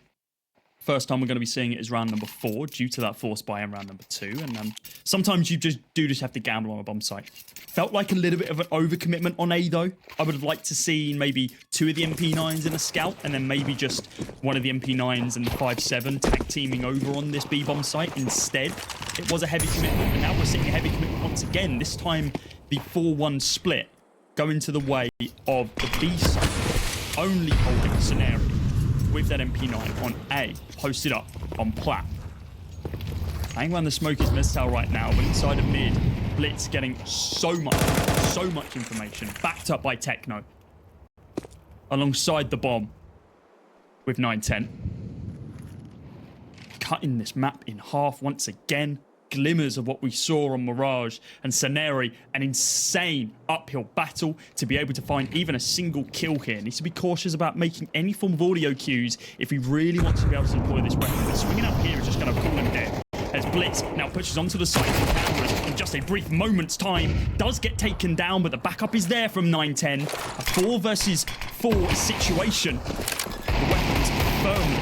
First time we're going to be seeing it is round number 4 due to that force buy in round number 2. And sometimes you just have to gamble on a bomb site. Felt like a little bit of an overcommitment on A though. I would have liked to see maybe 2 of the MP9s in a scout and then maybe just one of the MP9s and the 5.7 tag teaming over on this B bomb site. Instead, it was a heavy commitment, and now we're seeing a heavy commitment once again. This time, the 4-1 split going to the way of the B site, only holding the scenario with that MP9 on A, posted up on plat. Hanging around the smoke is Mezcal right now, but inside of mid, Blitz getting so much information, backed up by Techno, alongside the bomb with 910. Cutting this map in half once again. Glimmers of what we saw on Mirage and Saneri, an insane uphill battle to be able to find even a single kill here. Needs to be cautious about making any form of audio cues if he really wants to be able to deploy this weapon. But swinging up here is just going to call him dead. As Blitz now pushes onto the side of the cameras in just a brief moment's time, does get taken down, but the backup is there from 910. A 4 versus 4 situation. The weapons firmly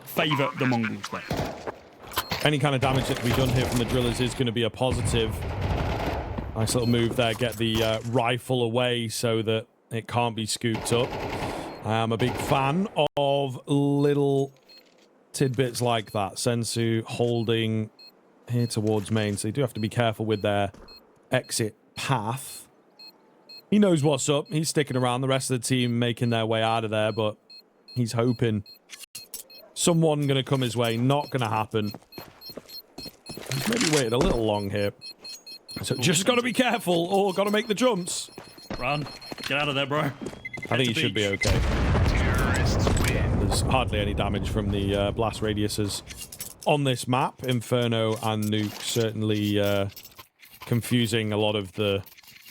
favour the Mongols there. Any kind of damage that can be done here from the Drillers is going to be a positive. Nice little move there. Get the rifle away so that it can't be scooped up. I am a big fan of little tidbits like that. Sensu holding here towards main, so you do have to be careful with their exit path. He knows what's up. He's sticking around. The rest of the team making their way out of there, but he's hoping someone going to come his way. Not going to happen. He's maybe waited a little long here. So just got to be careful or got to make the jumps. Run. Get out of there, bro. I think he should be okay. Terrorists win. There's hardly any damage from the blast radiuses on this map. Inferno and Nuke certainly confusing a lot of the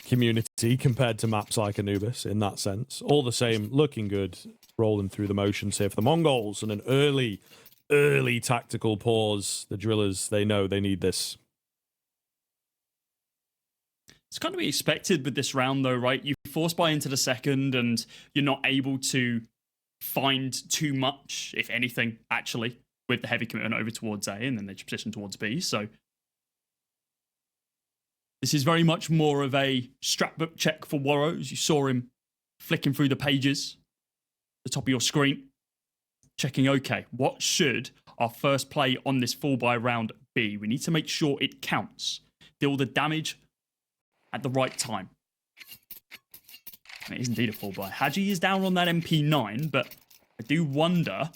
community compared to maps like Anubis in that sense. All the same, looking good. Rolling through the motions here for the Mongols, and an early tactical pause. The Drillers, they know they need this. It's kind of be expected with this round though, right? You force buy into the second and you're not able to find too much, if anything, actually, with the heavy commitment over towards A, and then they position towards B. So this is very much more of a strapbook check for Warrows. You saw him flicking through the pages, the top of your screen, checking, okay, what should our first play on this full buy round be? We need to make sure it counts. Deal the damage at the right time. And it is indeed a full buy. Haji is down on that MP9, but I do wonder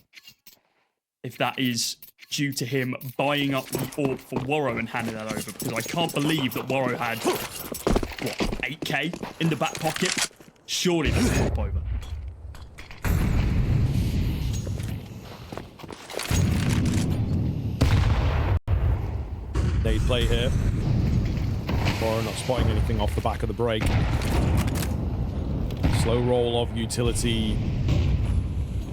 if that is due to him buying up the AWP for Warrow and handing that over, because I can't believe that Warrow had, what, 8k in the back pocket? Surely that's a AWP over. Nade play here. Warrow not spotting anything off the back of the break. Slow roll of utility.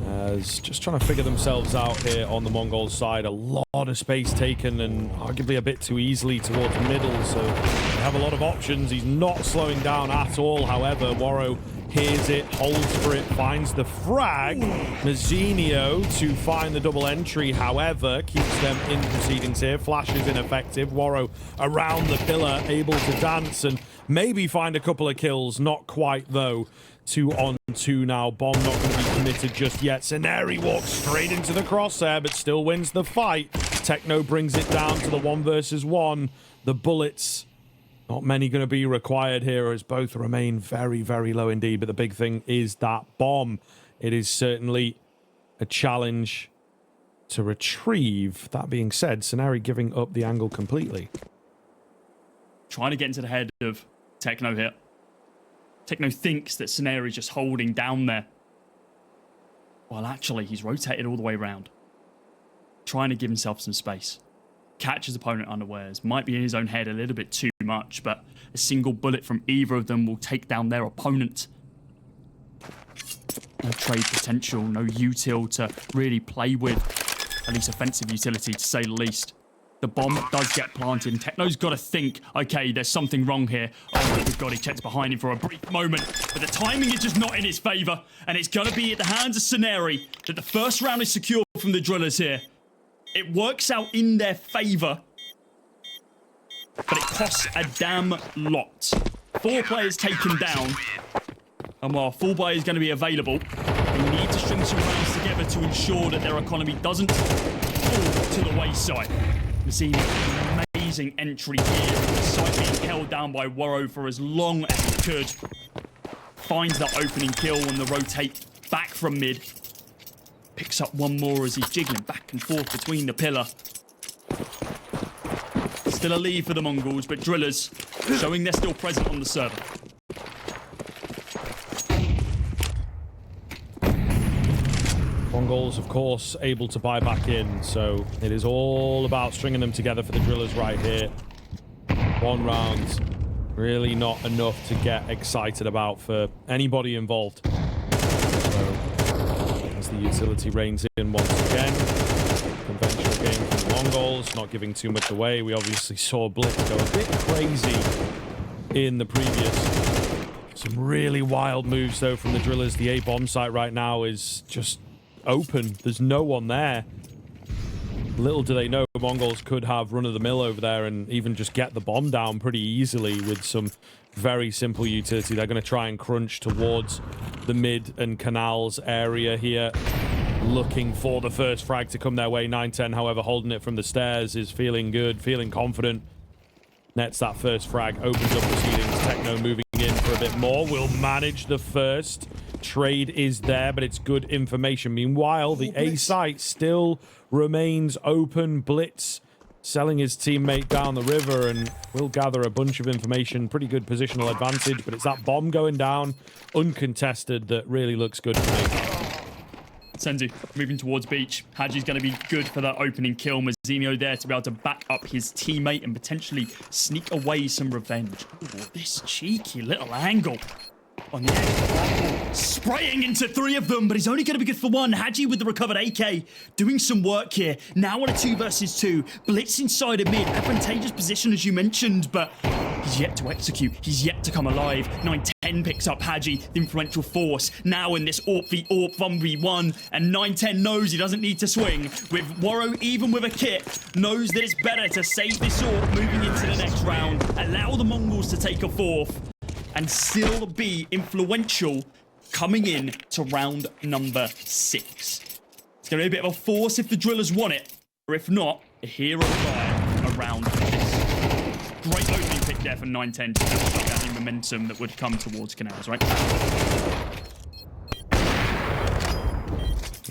As just trying to figure themselves out here on the MongolZ side. A lot of space taken and arguably a bit too easily towards middle, so they have a lot of options. He's not slowing down at all. However, Warrow hears it, holds for it, finds the frag. Mazzinio to find the double entry, however, keeps them in proceedings here. Flash is ineffective. Warrow around the pillar, able to dance and maybe find a couple of kills. Not quite, though. 2 on 2 now. Bomb not going to be committed just yet. Saneri walks straight into the crosshair, but still wins the fight. Techno brings it down to the 1 versus 1. The bullets, not many going to be required here as both remain very, very low indeed. But the big thing is that bomb. It is certainly a challenge to retrieve. That being said, Saneri giving up the angle completely. Trying to get into the head of Techno here. Techno thinks that Saneri is just holding down there. Well, actually, he's rotated all the way around. Trying to give himself some space. Catches opponent unawares. Might be in his own head a little bit too much, but a single bullet from either of them will take down their opponent. No trade potential, no util to really play with. At least offensive utility, to say the least. The bomb does get planted, and Techno's got to think, okay, there's something wrong here. Oh my god, he checks behind him for a brief moment, but the timing is just not in his favour, and it's going to be at the hands of Saneri that the first round is secure from the Drillers here. It works out in their favor, but it costs a damn lot. 4 players taken down, and while full buy is going to be available, they need to string some rounds together to ensure that their economy doesn't fall to the wayside. We're seeing an amazing entry here, the site being held down by Worro for as long as it could. Finds that opening kill on the rotate back from mid. Picks up one more as he's jiggling back and forth between the pillar. Still a lead for the Mongols, but Drillers showing they're still present on the server. MongolZ, of course, able to buy back in, so it is all about stringing them together for the Drillers right here. 1 round, really not enough to get excited about for anybody involved. So, as the utility reigns in once again, conventional game from the MongolZ, not giving too much away. We obviously saw Blitz go a bit crazy in the previous. Some really wild moves, though, from the Drillers. The A bomb site right now is just open. There's no one there. Little do they know MongolZ could have run-of-the-mill over there and even just get the bomb down pretty easily with some very simple utility. They're going to try and crunch towards the mid and canals area here, looking for the first frag to come their way. 910, however, holding it from the stairs, is feeling good, feeling confident. Nets that first frag, opens up the ceilings. Techno moving in for a bit more. Will manage the first. Trade is there, but it's good information. Meanwhile, the A site still remains open. Blitz selling his teammate down the river, and will gather a bunch of information. Pretty good positional advantage, but it's that bomb going down uncontested that really looks good to me. Senzu moving towards beach. Haji's going to be good for that opening kill. Mazzinho there to be able to back up his teammate and potentially sneak away some revenge. Ooh, this cheeky little angle on the edge. Spraying into 3 of them, but he's only going to be good for 1. Haji with the recovered AK doing some work here. Now on a 2 versus 2. Blitz inside of mid. Advantageous position, as you mentioned, but he's yet to execute. He's yet to come alive. 910 picks up Haji, the influential force. Now in this AWP v AWP 1v1, and 910 knows he doesn't need to swing. With Worro, even with a kit, knows that it's better to save this AWP moving into the next round. Allow the Mongols to take a 4th. And still be influential coming in to round number 6. It's going to be a bit of a force if the Drillers want it, or if not, a hero fire around this. Great opening pick there for 910 to shut down the momentum that would come towards Canals, right?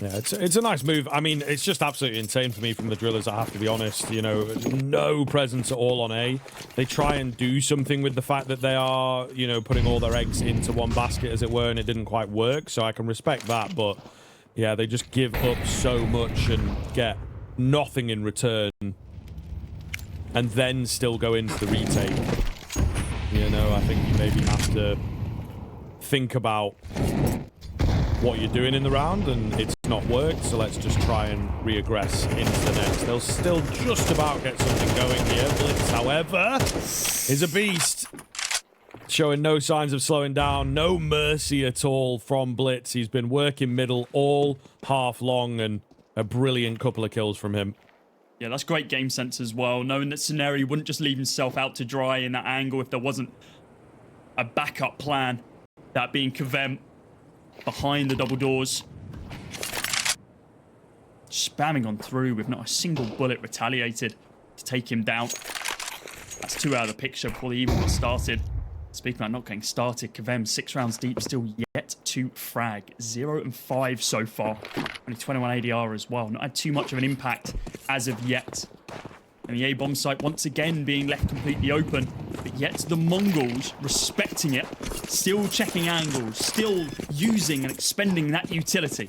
Yeah, it's a nice move. I mean, it's just absolutely insane for me from the Drillers, I have to be honest. You know, no presence at all on A. They try and do something with the fact that they are, you know, putting all their eggs into one basket, as it were, and it didn't quite work, so I can respect that, but yeah, they just give up so much and get nothing in return, and then still go into the retake. You know, I think you maybe have to think about what you're doing in the round, and it's not worked, so let's just try and regress into the next. They'll still just about get something going here. Blitz, however, is a beast, showing no signs of slowing down. No mercy at all from Blitz. He's been working middle all half long, and a brilliant couple of kills from him. Yeah, that's great game sense as well, knowing that Scenario wouldn't just leave himself out to dry in that angle if there wasn't a backup plan. That being Kvem behind the double doors. Spamming on through with not a single bullet retaliated to take him down. That's 2 out of the picture before they even got started. Speaking about not getting started, Kvem 6 rounds deep, still yet to frag. 0 and 5 so far. Only 21 ADR as well. Not had too much of an impact as of yet. And the A-bomb site once again being left completely open. But yet the Mongols respecting it. Still checking angles. Still using and expending that utility.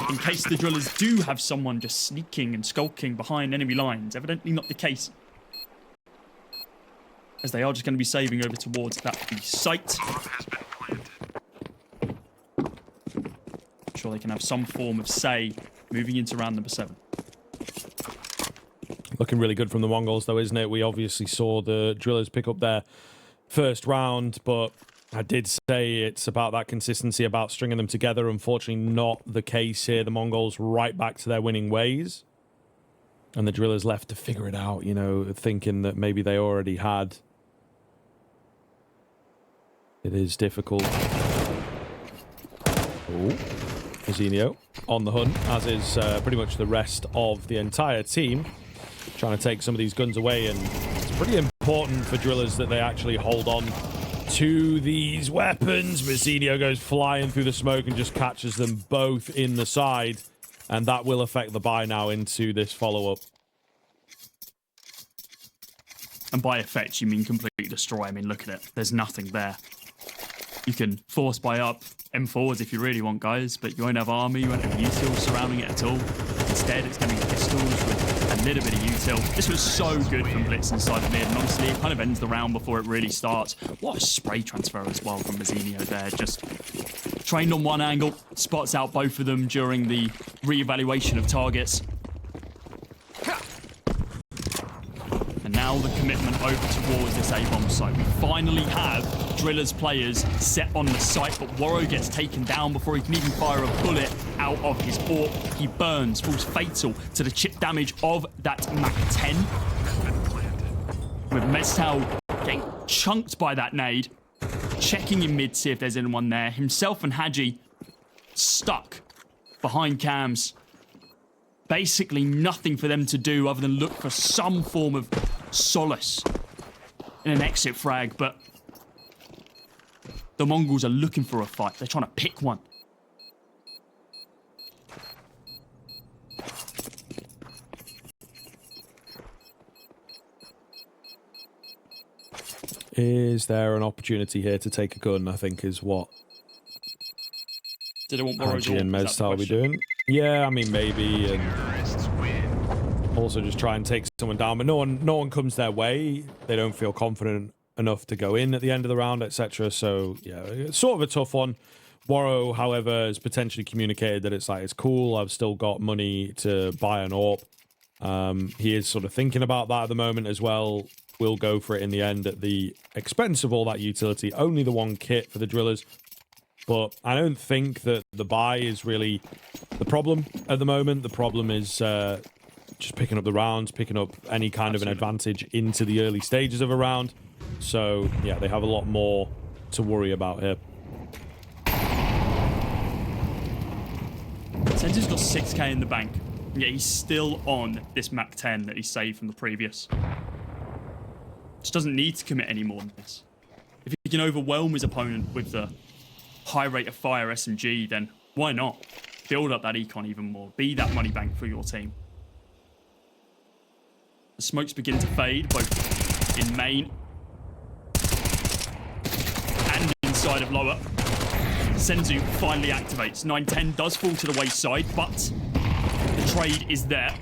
In case the Drillers do have someone just sneaking and skulking behind enemy lines. Evidently not the case, as they are just going to be saving over towards that B site. I'm sure they can have some form of say moving into round number 7. Looking really good from the MongolZ, though, isn't it? We obviously saw the Drillers pick up their first round, but I did say it's about that consistency, about stringing them together. Unfortunately, not the case here. The Mongols right back to their winning ways. And the Drillers left to figure it out, you know, thinking that maybe they already had. It is difficult. Oh, Mazinho on the hunt, as is pretty much the rest of the entire team. Trying to take some of these guns away, and it's pretty important for Drillers that they actually hold on to these weapons. Mazinho goes flying through the smoke and just catches them both in the side, and that will affect the buy now into this follow-up. And by effect, you mean completely destroy. I mean, look at it. There's nothing there. You can force buy up M4s if you really want, guys, but you won't have armor, you won't have util surrounding it at all. Instead, it's going to be pistols with a little bit of util. This was so good from Blitz inside the mid, and honestly, it kind of ends the round before it really starts. What a spray transfer as well from Mazinho there. Just trained on one angle, spots out both of them during the re-evaluation of targets. And now the commitment over towards this A-bomb site. We finally have Drillers players set on the site, but Warrow gets taken down before he can even fire a bullet out of his AWP. He burns, falls fatal to the chip damage of that Mac 10. With Mestal getting chunked by that nade, checking in mid to see if there's anyone there. Himself and Haji stuck behind cams. Basically nothing for them to do other than look for some form of solace in an exit frag, but the Mongols are looking for a fight. They're trying to pick one. Is there an opportunity here to take a gun, I think, is what Did they want Warrow's Haji and Mestal will be doing. Yeah, I mean, maybe, and also just try and take someone down, but no one comes their way. They don't feel confident enough to go in at the end of the round, etc. So yeah, it's sort of a tough one. Warrow, however, has potentially communicated that it's like, it's cool, I've still got money to buy an AWP. He is sort of thinking about that at the moment as well. Will go for it in the end at the expense of all that utility. Only the one kit for the Drillers. But I don't think that the buy is really the problem at the moment. The problem is just picking up the rounds, picking up any kind of an advantage into the early stages of a round. So, yeah, they have a lot more to worry about here. Senzu's got 6k in the bank, and yet he's still on this Mac 10 that he saved from the previous. Just doesn't need to commit any more than this. If he can overwhelm his opponent with the high rate of fire SMG, then why not? Build up that econ even more. Be that money bank for your team. The smokes begin to fade, both in main and inside of lower. Senzu finally activates. 910 does fall to the wayside, but the trade is there.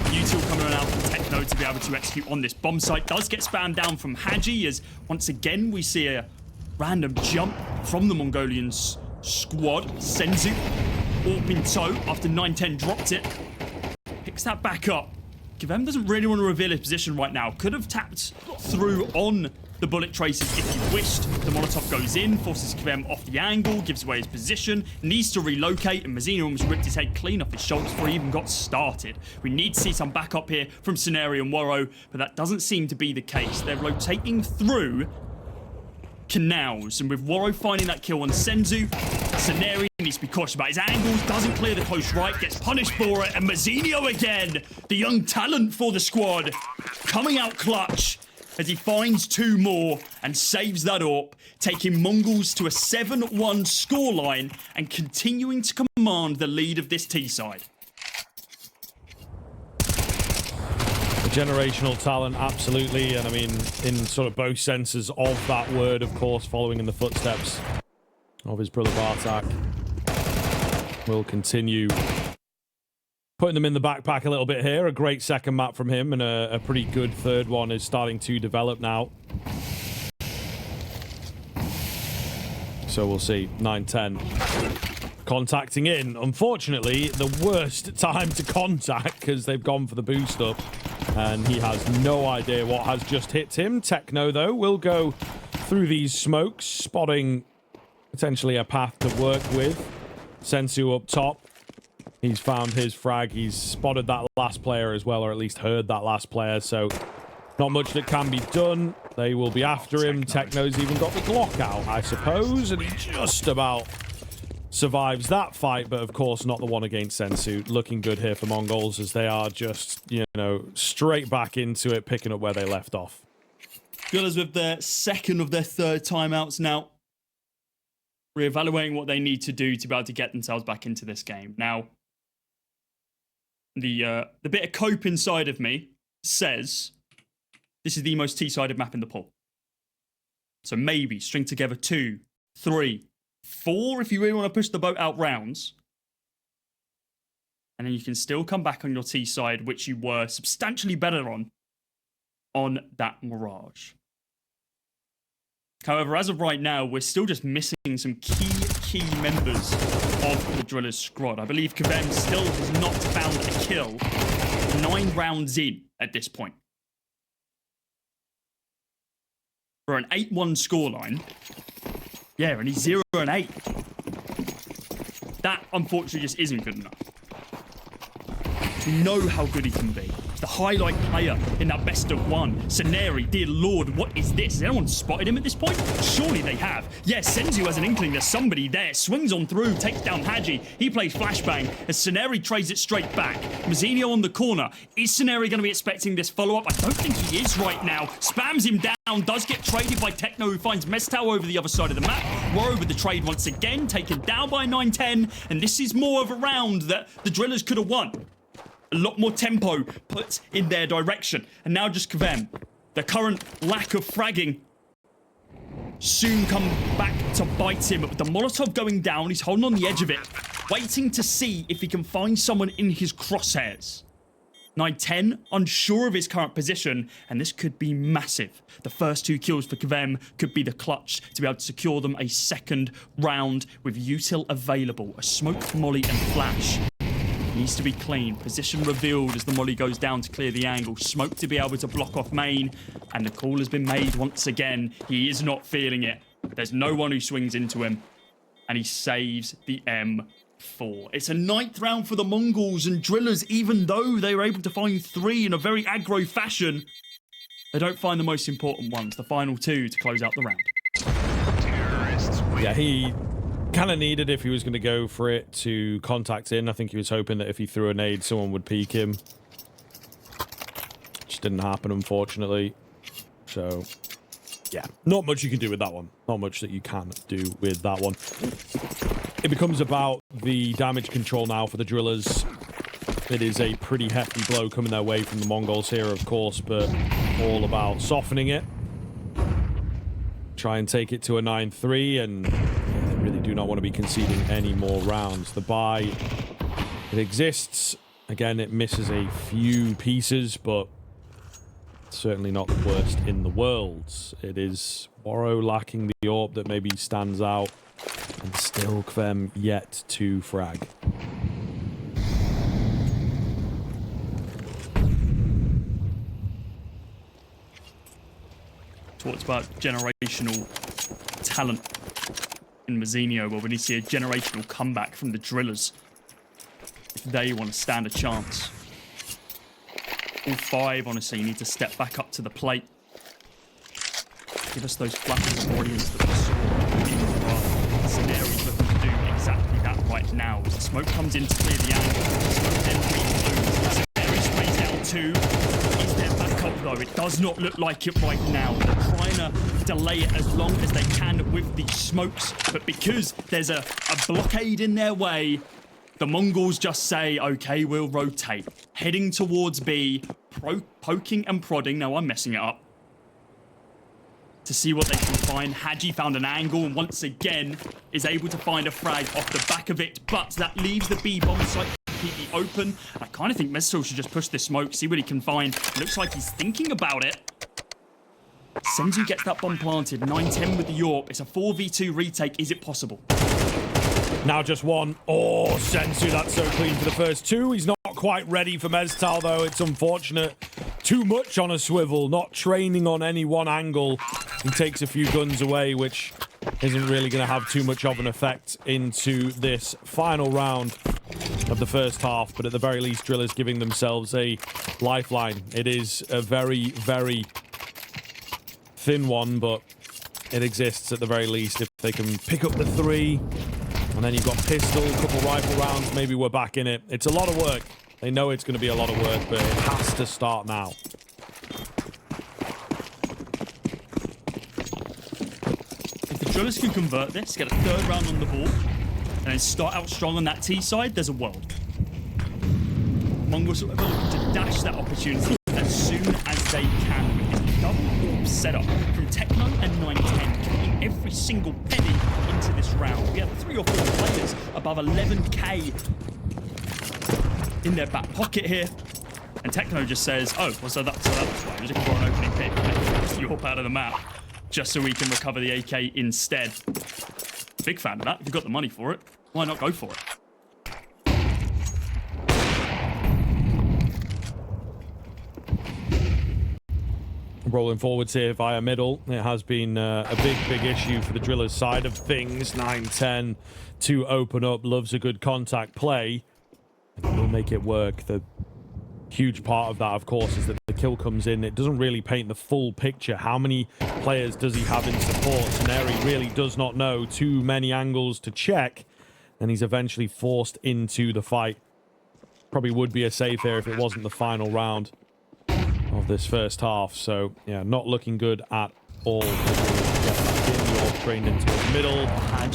Util coming on out from Techno to be able to execute on this bomb site. Does get spammed down from Haji, as once again we see a random jump from the Mongolian squad. Senzu, AWP in tow after 910 dropped it. Picks that back up. Kvem doesn't really want to reveal his position right now. Could have tapped through on the bullet traces if he wished. The Molotov goes in, forces Kvem off the angle, gives away his position, needs to relocate, and Mazinho almost ripped his head clean off his shoulders before he even got started. We need to see some backup here from Scenario and Warrow, but that doesn't seem to be the case. They're rotating through canals, and with Warrow finding that kill on Senzu, Scenario needs to be cautious about his angles, doesn't clear the close right, gets punished for it, and Mazinho again, the young talent for the squad, coming out clutch as he finds two more and saves that AWP, taking MongolZ to a 7-1 scoreline and continuing to command the lead of this T-side. A generational talent, absolutely, and I mean, in sort of both senses of that word, of course, following in the footsteps of his brother Bartak. Will continue putting them in the backpack a little bit here. A great second map from him, and a pretty good third one is starting to develop now. So we'll see. 9-10. Contacting in. Unfortunately, the worst time to contact because they've gone for the boost up. And he has no idea what has just hit him. Techno, though, will go through these smokes, spotting potentially a path to work with. Sensu up top. He's found his frag. He's spotted that last player as well, or at least heard that last player. So not much that can be done. They will be after him. Techno's even got the Glock out, I suppose, and he just about survives that fight, but of course not the one against Sensu. Looking good here for MongolZ as they are just, you know, straight back into it, picking up where they left off. DRILLAS with their second of their third timeouts now, reevaluating what they need to do to be able to get themselves back into this game. Now, the bit of cope inside of me says this is the most T-sided map in the pool. So maybe string together 2, 3, 4 if you really want to push the boat out rounds. And then you can still come back on your T side, which you were substantially better on that Mirage. However, as of right now, we're still just missing some key members of the DRILLAS squad. I believe KVEM still has not found a kill 9 rounds in at this point. For an 8-1 scoreline. Yeah, and he's 0 and 8. That, unfortunately, just isn't good enough. We know how good he can be. The highlight player in that best of one. Saneri, dear lord, what is this? Has anyone spotted him at this point? Surely they have. Yes, Sensu has an inkling there's somebody there. Swings on through, takes down Haji. He plays flashbang as Saneri trades it straight back. Mazzinho on the corner. Is Saneri going to be expecting this follow-up? I don't think he is right now. Spams him down, does get traded by Techno, who finds Mestao over the other side of the map. We're over the trade once again, taken down by 9-10, and this is more of a round that the DRILLAS could have won. A lot more tempo put in their direction. And now just KVEM. The current lack of fragging soon come back to bite him. But the Molotov going down, he's holding on the edge of it, waiting to see if he can find someone in his crosshairs. 9-10, unsure of his current position, and this could be massive. The first 2 kills for KVEM could be the clutch to be able to secure them a second round with util available. A smoke, molly, and flash. Needs to be clean. Position revealed as the molly goes down to clear the angle. Smoke to be able to block off main. And the call has been made once again. He is not feeling it. There's no one who swings into him. And he saves the M4. It's a 9th round for the MongolZ, and DRILLAS, even though they were able to find 3 in a very aggro fashion, they don't find the most important ones. The final 2 to close out the round. Terrorists win. Yeah, he kind of needed, if he was going to go for it, to contact in. I think he was hoping that if he threw a nade, someone would peek him. Which didn't happen, unfortunately. So, yeah, not much you can do with that one. Not much that you can do with that one. It becomes about the damage control now for the DRILLAS. It is a pretty hefty blow coming their way from the MongolZ here, of course, but all about softening it. Try and take it to a 9-3, and really do not want to be conceding any more rounds. The buy, it exists. Again, it misses a few pieces, but certainly not the worst in the world. It is Waro lacking the AWP that maybe stands out, and still KVEM yet to frag. Talked about generational talent in Mazzinho, but we need to see a generational comeback from the DRILLAS if they want to stand a chance. All 5, honestly, need to step back up to the plate. Give us those flashes of audience that we saw in the world. Scenario's looking to do exactly that right now. As the smoke comes in to clear the angle, the smoke then reloads. Scenario sprays down 2. Is there backup though? It does not look like it right now. They're trying to delay it as long as they can with these smokes, but because there's a blockade in their way, the MongolZ just say, okay, we'll rotate. Heading towards B, poking and prodding. Now I'm messing it up. To see what they can find. Haji found an angle and once again is able to find a frag off the back of it, but that leaves the B bomb site completely open. I kind of think Mestao should just push this smoke, see what he can find. Looks like he's thinking about it. Sensu gets that bomb planted. 9-10 with the AWP. It's a 4v2 retake. Is it possible? Now just one. Oh, Sensu, that's so clean for the first 2. He's not quite ready for Mestao, though. It's unfortunate too much on a swivel, not training on any one angle. He takes a few guns away, which isn't really going to have too much of an effect into this final round of the first half. But at the very least, DRILLAS giving themselves a lifeline. It is a very, very thin one, but it exists at the very least. If they can pick up the 3, and then you've got pistol, a couple rifle rounds, maybe we're back in it. It's a lot of work. They know it's going to be a lot of work, but it has to start now. If the DRILLAS can convert this, get a 3rd round on the board, and then start out strong on that T side, there's a world. MongolZ are looking to dash that opportunity as soon as they can with this double orb setup from Techno and 910, kicking every single penny into this round. We have 3 or 4 players above 11k in their back pocket here, and Techno just says, "Oh, well, so that's why we're looking for an opening pick. Let's your out of the map, just so we can recover the AK instead." Big fan of that. If you've got the money for it, why not go for it? Rolling forwards here via middle. It has been a big issue for the DRILLAS side of things. 9-10 to open up. Loves a good contact play. We'll make it work. The huge part of that, of course, is that the kill comes in. It doesn't really paint the full picture. How many players does he have in support? Saneri really does not know. Too many angles to check, and he's eventually forced into the fight. Probably would be a save here if it wasn't the final round of this first half. So, yeah, not looking good at all. Trained into the middle.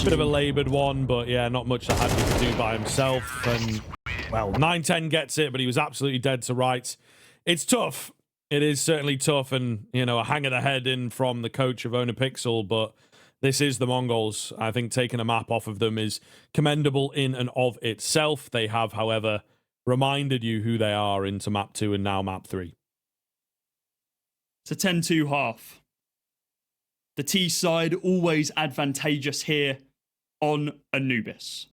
Bit of a laboured one, but yeah, not much that Hadley could do by himself. And, well, 9-10 gets it, but he was absolutely dead to rights. It's tough. It is certainly tough, and, you know, a hang of the head in from the coach of Onapixel, but this is the MongolZ. I think taking a map off of them is commendable in and of itself. They have, however, reminded you who they are into map 2 and now map 3. It's a 10-2 half. The T side always advantageous here on Anubis.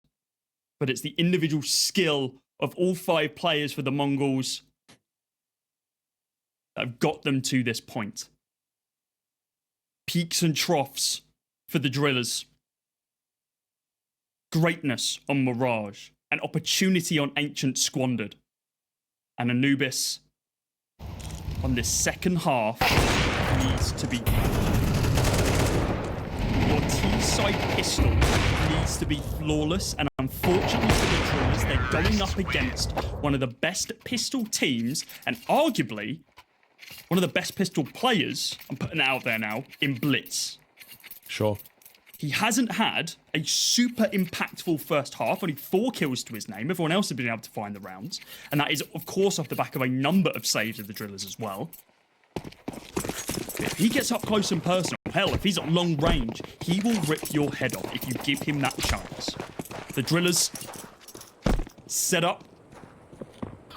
But it's the individual skill of all 5 players for the MongolZ that have got them to this point. Peaks and troughs for the DRILLAS. Greatness on Mirage. An opportunity on Ancient squandered. And Anubis on this second half needs to be... Your T-side pistol needs to be flawless, and unfortunately for the DRILLAS, they're going up against one of the best pistol teams, and arguably one of the best pistol players, I'm putting it out there now, in Blitz. Sure. He hasn't had a super impactful first half, only 4 kills to his name. Everyone else has been able to find the rounds, and that is, of course, off the back of a number of saves of the DRILLAS as well. If he gets up close and personal, hell, if he's at long range, he will rip your head off if you give him that chance. The DRILLAS set up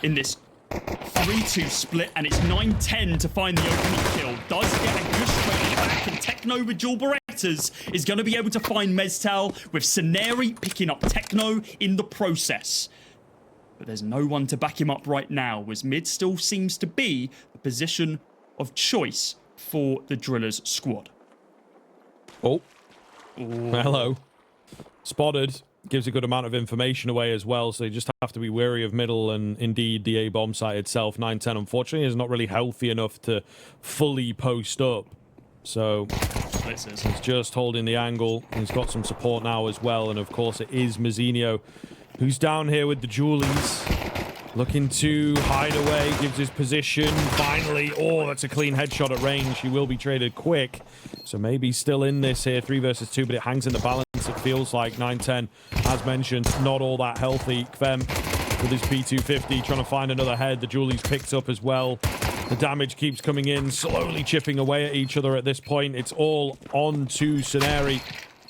in this 3-2 split, and it's 9-10 to find the opening kill. Does get a good straight back, and Techno with dual Berettas is going to be able to find Meztal, with Saneri picking up Techno in the process. But there's no one to back him up right now, as mid still seems to be the position of choice for the DRILLAS squad. Oh. Hello. Spotted. Gives a good amount of information away as well, so you just have to be wary of middle, and indeed the A bomb site itself. 9-10 unfortunately is not really healthy enough to fully post up, so he's just holding the angle. He's got some support now as well, and of course it is Mazzinho who's down here with the Julies, looking to hide away, gives his position finally. Oh, that's a clean headshot at range. He will be traded quick, so maybe still in this here, 3 versus 2, but it hangs in the balance. It feels like 9-10, as mentioned, not all that healthy. Kvem with his P250 trying to find another head. The Julie's picked up as well. The damage keeps coming in, slowly chipping away at each other at this point. It's all on to Saneri.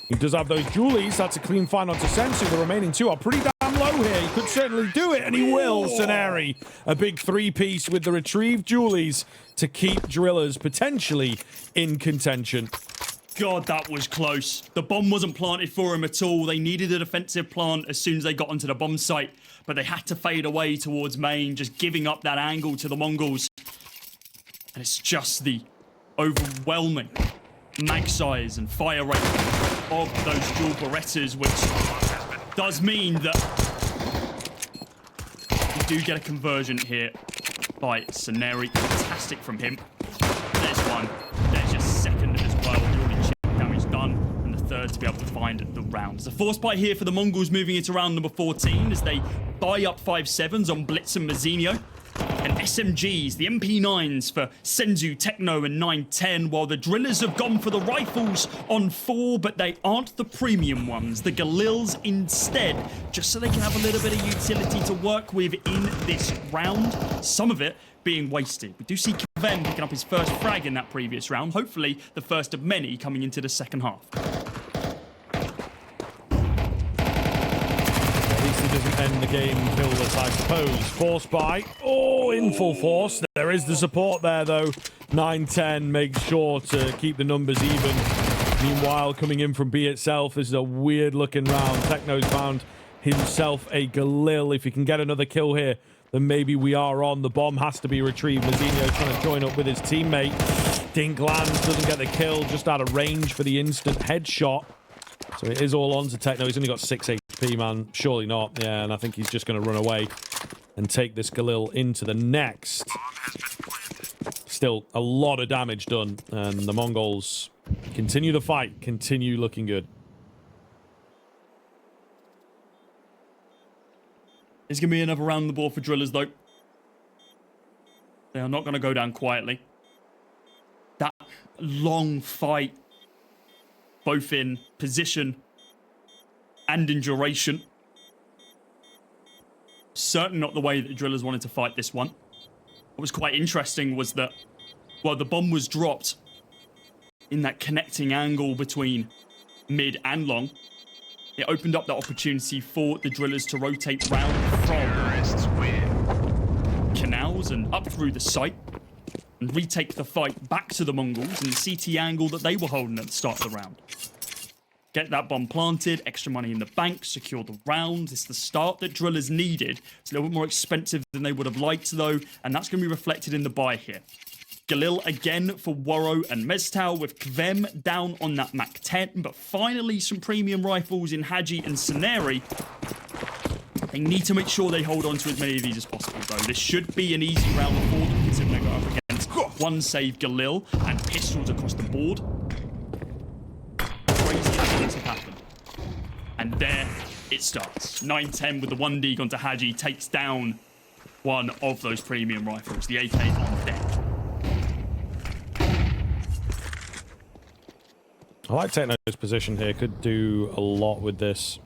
He does have those Julies. That's a clean find onto Sensu. The remaining 2 are pretty damn low here. He could certainly do it, and he will. Saneri, a big 3-piece with the retrieved Julies to keep DRILLAS potentially in contention. God, that was close. The bomb wasn't planted for him at all. They needed a defensive plant as soon as they got onto the bomb site, but they had to fade away towards main, just giving up that angle to the MongolZ. And it's just the overwhelming mag size and fire rate of those dual Berettas, which does mean that we do get a conversion here by Saneri. Fantastic from him. There's one. There's your second as well. The already chip damage done. And the third to be able to find the round. There's a force buy here for the Mongols, moving it to round number 14 as they buy up 5-7s on Blitz and Mazzinho. And SMGs, the MP9s for Senzu, Techno, and 910, while the Drillers have gone for the rifles on 4, but they aren't the premium ones. The Galils instead, just so they can have a little bit of utility to work with in this round. Some of it being wasted. We do see Kven picking up his first frag in that previous round, hopefully the first of many coming into the second half. Doesn't end the game killless, I suppose. Force buy. Oh, in full force. There is the support there, though. 9-10 makes sure to keep the numbers even. Meanwhile, coming in from B itself, this is a weird-looking round. Techno's found himself a Galil. If he can get another kill here, then maybe we are on. The bomb has to be retrieved. Mazzinho trying to join up with his teammate. Dink lands, doesn't get the kill, just out of range for the instant headshot. So it is all on to Techno. He's only got 6 HP, man. Surely not. Yeah, and I think he's just going to run away and take this Galil into the next. Still, a lot of damage done. And the Mongols continue the fight, continue looking good. It's going to be another round on the board for Drillers, though. They are not going to go down quietly. That long fight, both in position and in duration. Certainly not the way that the Drillers wanted to fight this one. What was quite interesting was that, well, the bomb was dropped in that connecting angle between mid and long. It opened up the opportunity for the Drillers to rotate round from canals and up through the site and retake the fight back to the Mongols in the CT angle that they were holding at the start of the round. Get that bomb planted, extra money in the bank, secure the round. It's the start that Drillers needed. It's a little bit more expensive than they would have liked, though, and that's going to be reflected in the buy here. Galil again for Woro and Meztal with Kvem down on that Mac 10, but finally some premium rifles in Haji and Saneri. They need to make sure they hold on to as many of these as possible, though. This should be an easy round for them, considering they go up against one save Galil and pistols across the board. Crazy things have happened. And there it starts. 9-10 with the 1D gone to Haji, takes down one of those premium rifles, the AK on deck. I like Techno's position here. Could do a lot with this.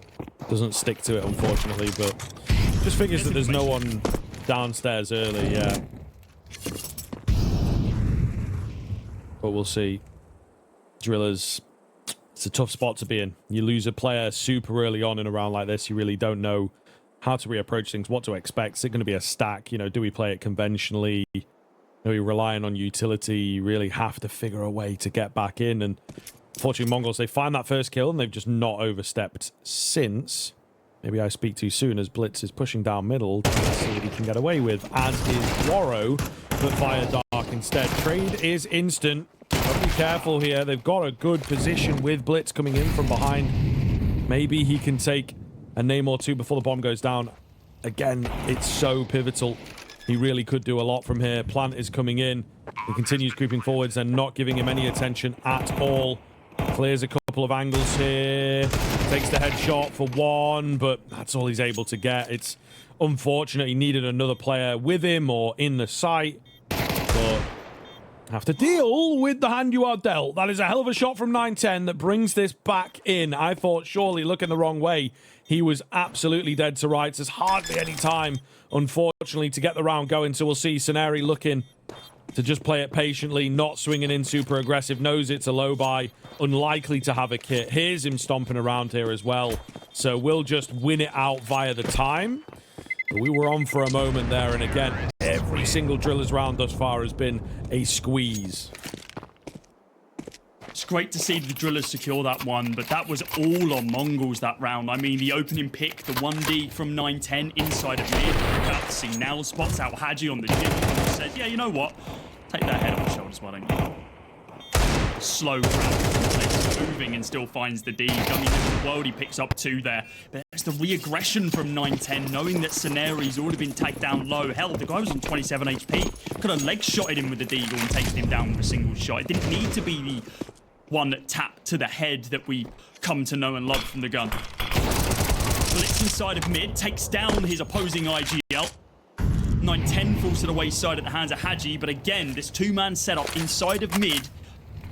Doesn't stick to it, unfortunately, but just figures that there's no one downstairs early, yeah. But we'll see. Drillers, it's a tough spot to be in. You lose a player super early on in a round like this, you really don't know how to reapproach things, what to expect. Is it going to be a stack? You know, do we play it conventionally? Are we relying on utility? You really have to figure a way to get back in, and unfortunately, Mongols, they find that first kill and they've just not overstepped since. Maybe I speak too soon as Blitz is pushing down middle to see what he can get away with, as is Woro, but via Dark instead. Trade is instant. Gotta be careful here. They've got a good position with Blitz coming in from behind. Maybe he can take a name or two before the bomb goes down. Again, it's so pivotal. He really could do a lot from here. Plant is coming in. He continues creeping forwards and not giving him any attention at all. Clears a couple of angles here. Takes the headshot for one, but that's all he's able to get. It's unfortunate. He needed another player with him or in the site. But have to deal with the hand you are dealt. That is a hell of a shot from 9-10 that brings this back in. I thought surely looking the wrong way. He was absolutely dead to rights. There's hardly any time, unfortunately, to get the round going. So we'll see Saneri looking to just play it patiently, not swinging in super aggressive. Knows it's a low buy, unlikely to have a kit. Here's him stomping around here as well. So we'll just win it out via the time. But we were on for a moment there, and again, every single Drillers round thus far has been a squeeze. It's great to see the Drillers secure that one, but that was all on Mongols that round. I mean, the opening pick, the 1D from 9-10 inside of mid. About to see now spots out Haji on the jib. Said, yeah, you know what? Take that head off the shoulders, why don't you? Slow round, moving and still finds the D. Dummy in the world, he picks up 2 there. But there's the re-aggression from 910, knowing that Scenari's already been tagged down low. Hell, the guy was on 27 HP. Could have leg shotted him with the Deagle and taken him down with a single shot. It didn't need to be the one tap to the head that we come to know and love from the gun. Blitz inside of mid, takes down his opposing IGL. 910 falls to the wayside at the hands of Haji, but again, this 2-man setup inside of mid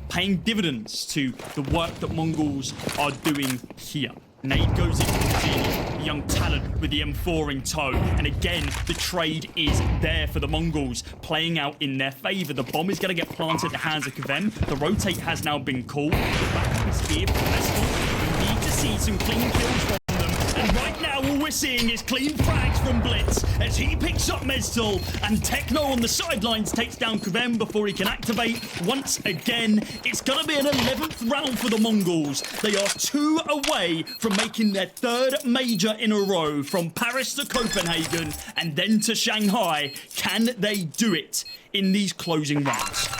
paying dividends to the work that MongolZ are doing here. Nade goes into the young talent with the M4 in tow, and again, the trade is there for the MongolZ, playing out in their favor. The bomb is going to get planted at the hands of Kavem. The rotate has now been called. The backup is here for Mestel. We need to see some clean kills from them, and right now all we're seeing is clean frags from Blitz as he picks up Mestel, and Techno on the sidelines takes down Kavem before he can activate once again. It's gonna be an 11th round for the MongolZ. They are 2 away from making their 3rd major in a row, from Paris to Copenhagen and then to Shanghai. Can they do it in these closing rounds?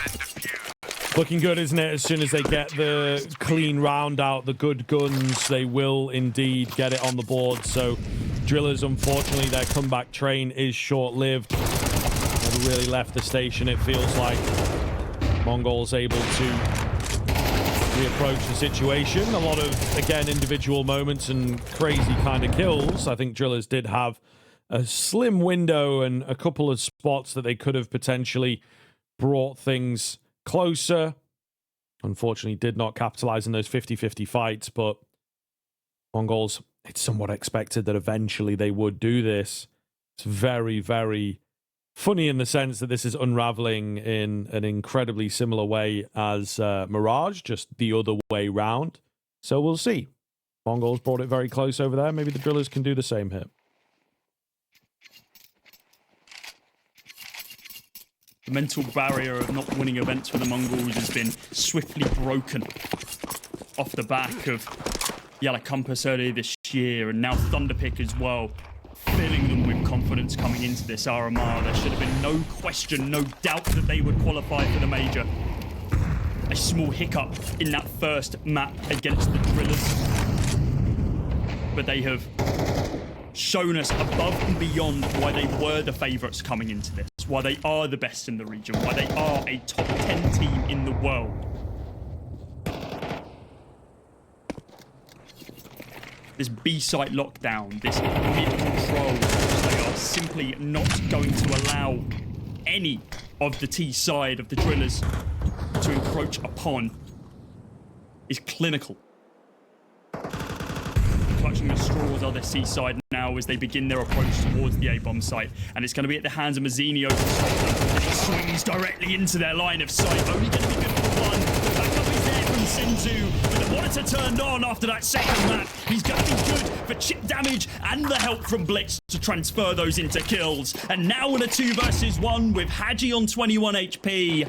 Looking good, isn't it? As soon as they get the clean round out, the good guns, they will indeed get it on the board. So DRILLAS, unfortunately, their comeback train is short-lived. Never really left the station, it feels like. MongolZ able to reapproach the situation. A lot of, again, individual moments and crazy kind of kills. I think DRILLAS did have a slim window and a couple of spots that they could have potentially brought things closer. Unfortunately, did not capitalize in those 50-50 fights, but MongolZ, it's somewhat expected that eventually they would do this. It's very, very funny in the sense that this is unraveling in an incredibly similar way as Mirage, just the other way round. So we'll see. MongolZ brought it very close over there. Maybe the DRILLAS can do the same here. The mental barrier of not winning events for the MongolZ has been swiftly broken off the back of Yellow Compass earlier this year, and now Thunderpick as well, filling them with confidence coming into this RMR. There should have been no question, no doubt that they would qualify for the major. A small hiccup in that first map against the DRILLAS, but they have shown us above and beyond why they were the favourites coming into this, why they are the best in the region, why they are a top 10 team in the world. This B-site lockdown, this mid-control, they are simply not going to allow any of the T side of the DRILLAS to encroach upon, is clinical. Clutching the straws are the C side now as they begin their approach towards the A-bomb site, and it's going to be at the hands of Mazzinio to stop them, and he swings directly into their line of sight. Only going to be good for one. The backup is there from Senzu, with the monitor turned on after that second map. He's going to be good for chip damage and the help from Blitz to transfer those into kills. And now in a 2 versus 1 with Haji on 21 HP,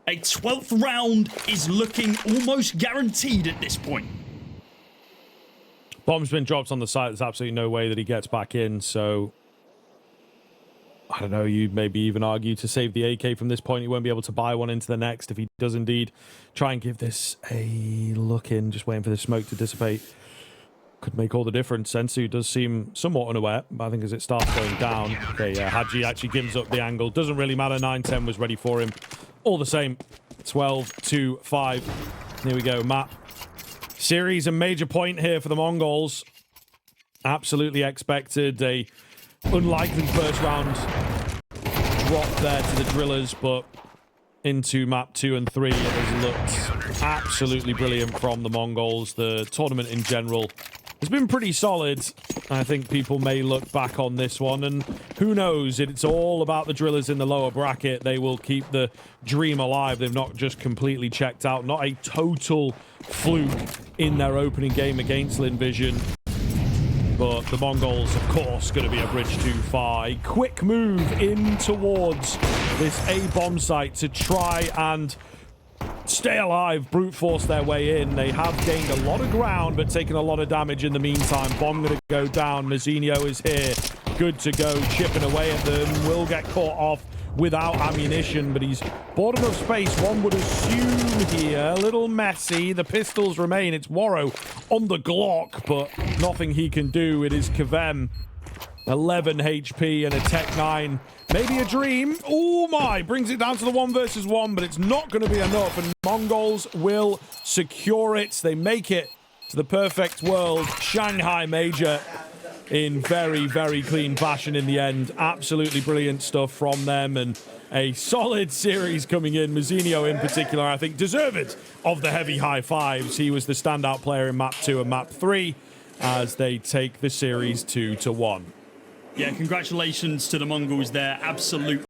a 12th round is looking almost guaranteed at this point. Bomb's been dropped on the site. There's absolutely no way that he gets back in, so I don't know, you'd maybe even argue to save the AK from this point. He won't be able to buy one into the next if he does indeed try and give this a look in, just waiting for the smoke to dissipate. Could make all the difference. Sensu does seem somewhat unaware, but I think as it starts going down, okay, yeah, Haji actually gives up the angle. Doesn't really matter, 910 was ready for him. All the same, 12-5. Here we go, map. Series, a major point here for the MongolZ. Absolutely expected a unlikely first round drop there to the DRILLAS, but into map 2 and 3 it has looked absolutely brilliant from the MongolZ. The tournament in general has been pretty solid. I think people may look back on this one, and who knows, it's all about the DRILLAS in the lower bracket. They will keep the dream alive. They've not just completely checked out, not a total fluke in their opening game against Lynn Vision. But the MongolZ, of course, going to be a bridge too far. A quick move in towards this A-bomb site to try and stay alive, brute force their way in. They have gained a lot of ground, but taken a lot of damage in the meantime. Bomb going to go down. Mazzinio is here. Good to go. Chipping away at them. Will get caught off without ammunition, but he's bought enough space, one would assume here. A little messy. The pistols remain. It's Warrow on the Glock, but nothing he can do. It is Kavem. 11 HP and a Tech 9. Maybe a dream. Oh my! Brings it down to the 1 versus 1, but it's not going to be enough. And MongolZ will secure it. They make it to the perfect world. Shanghai Major in very, very clean fashion in the end. Absolutely brilliant stuff from them. And a solid series coming in. Mazzinho in particular, I think, deserved of the heavy high fives. He was the standout player in map 2 and map 3 as they take the series 2-1. Yeah, congratulations to the Mongols there. Absolute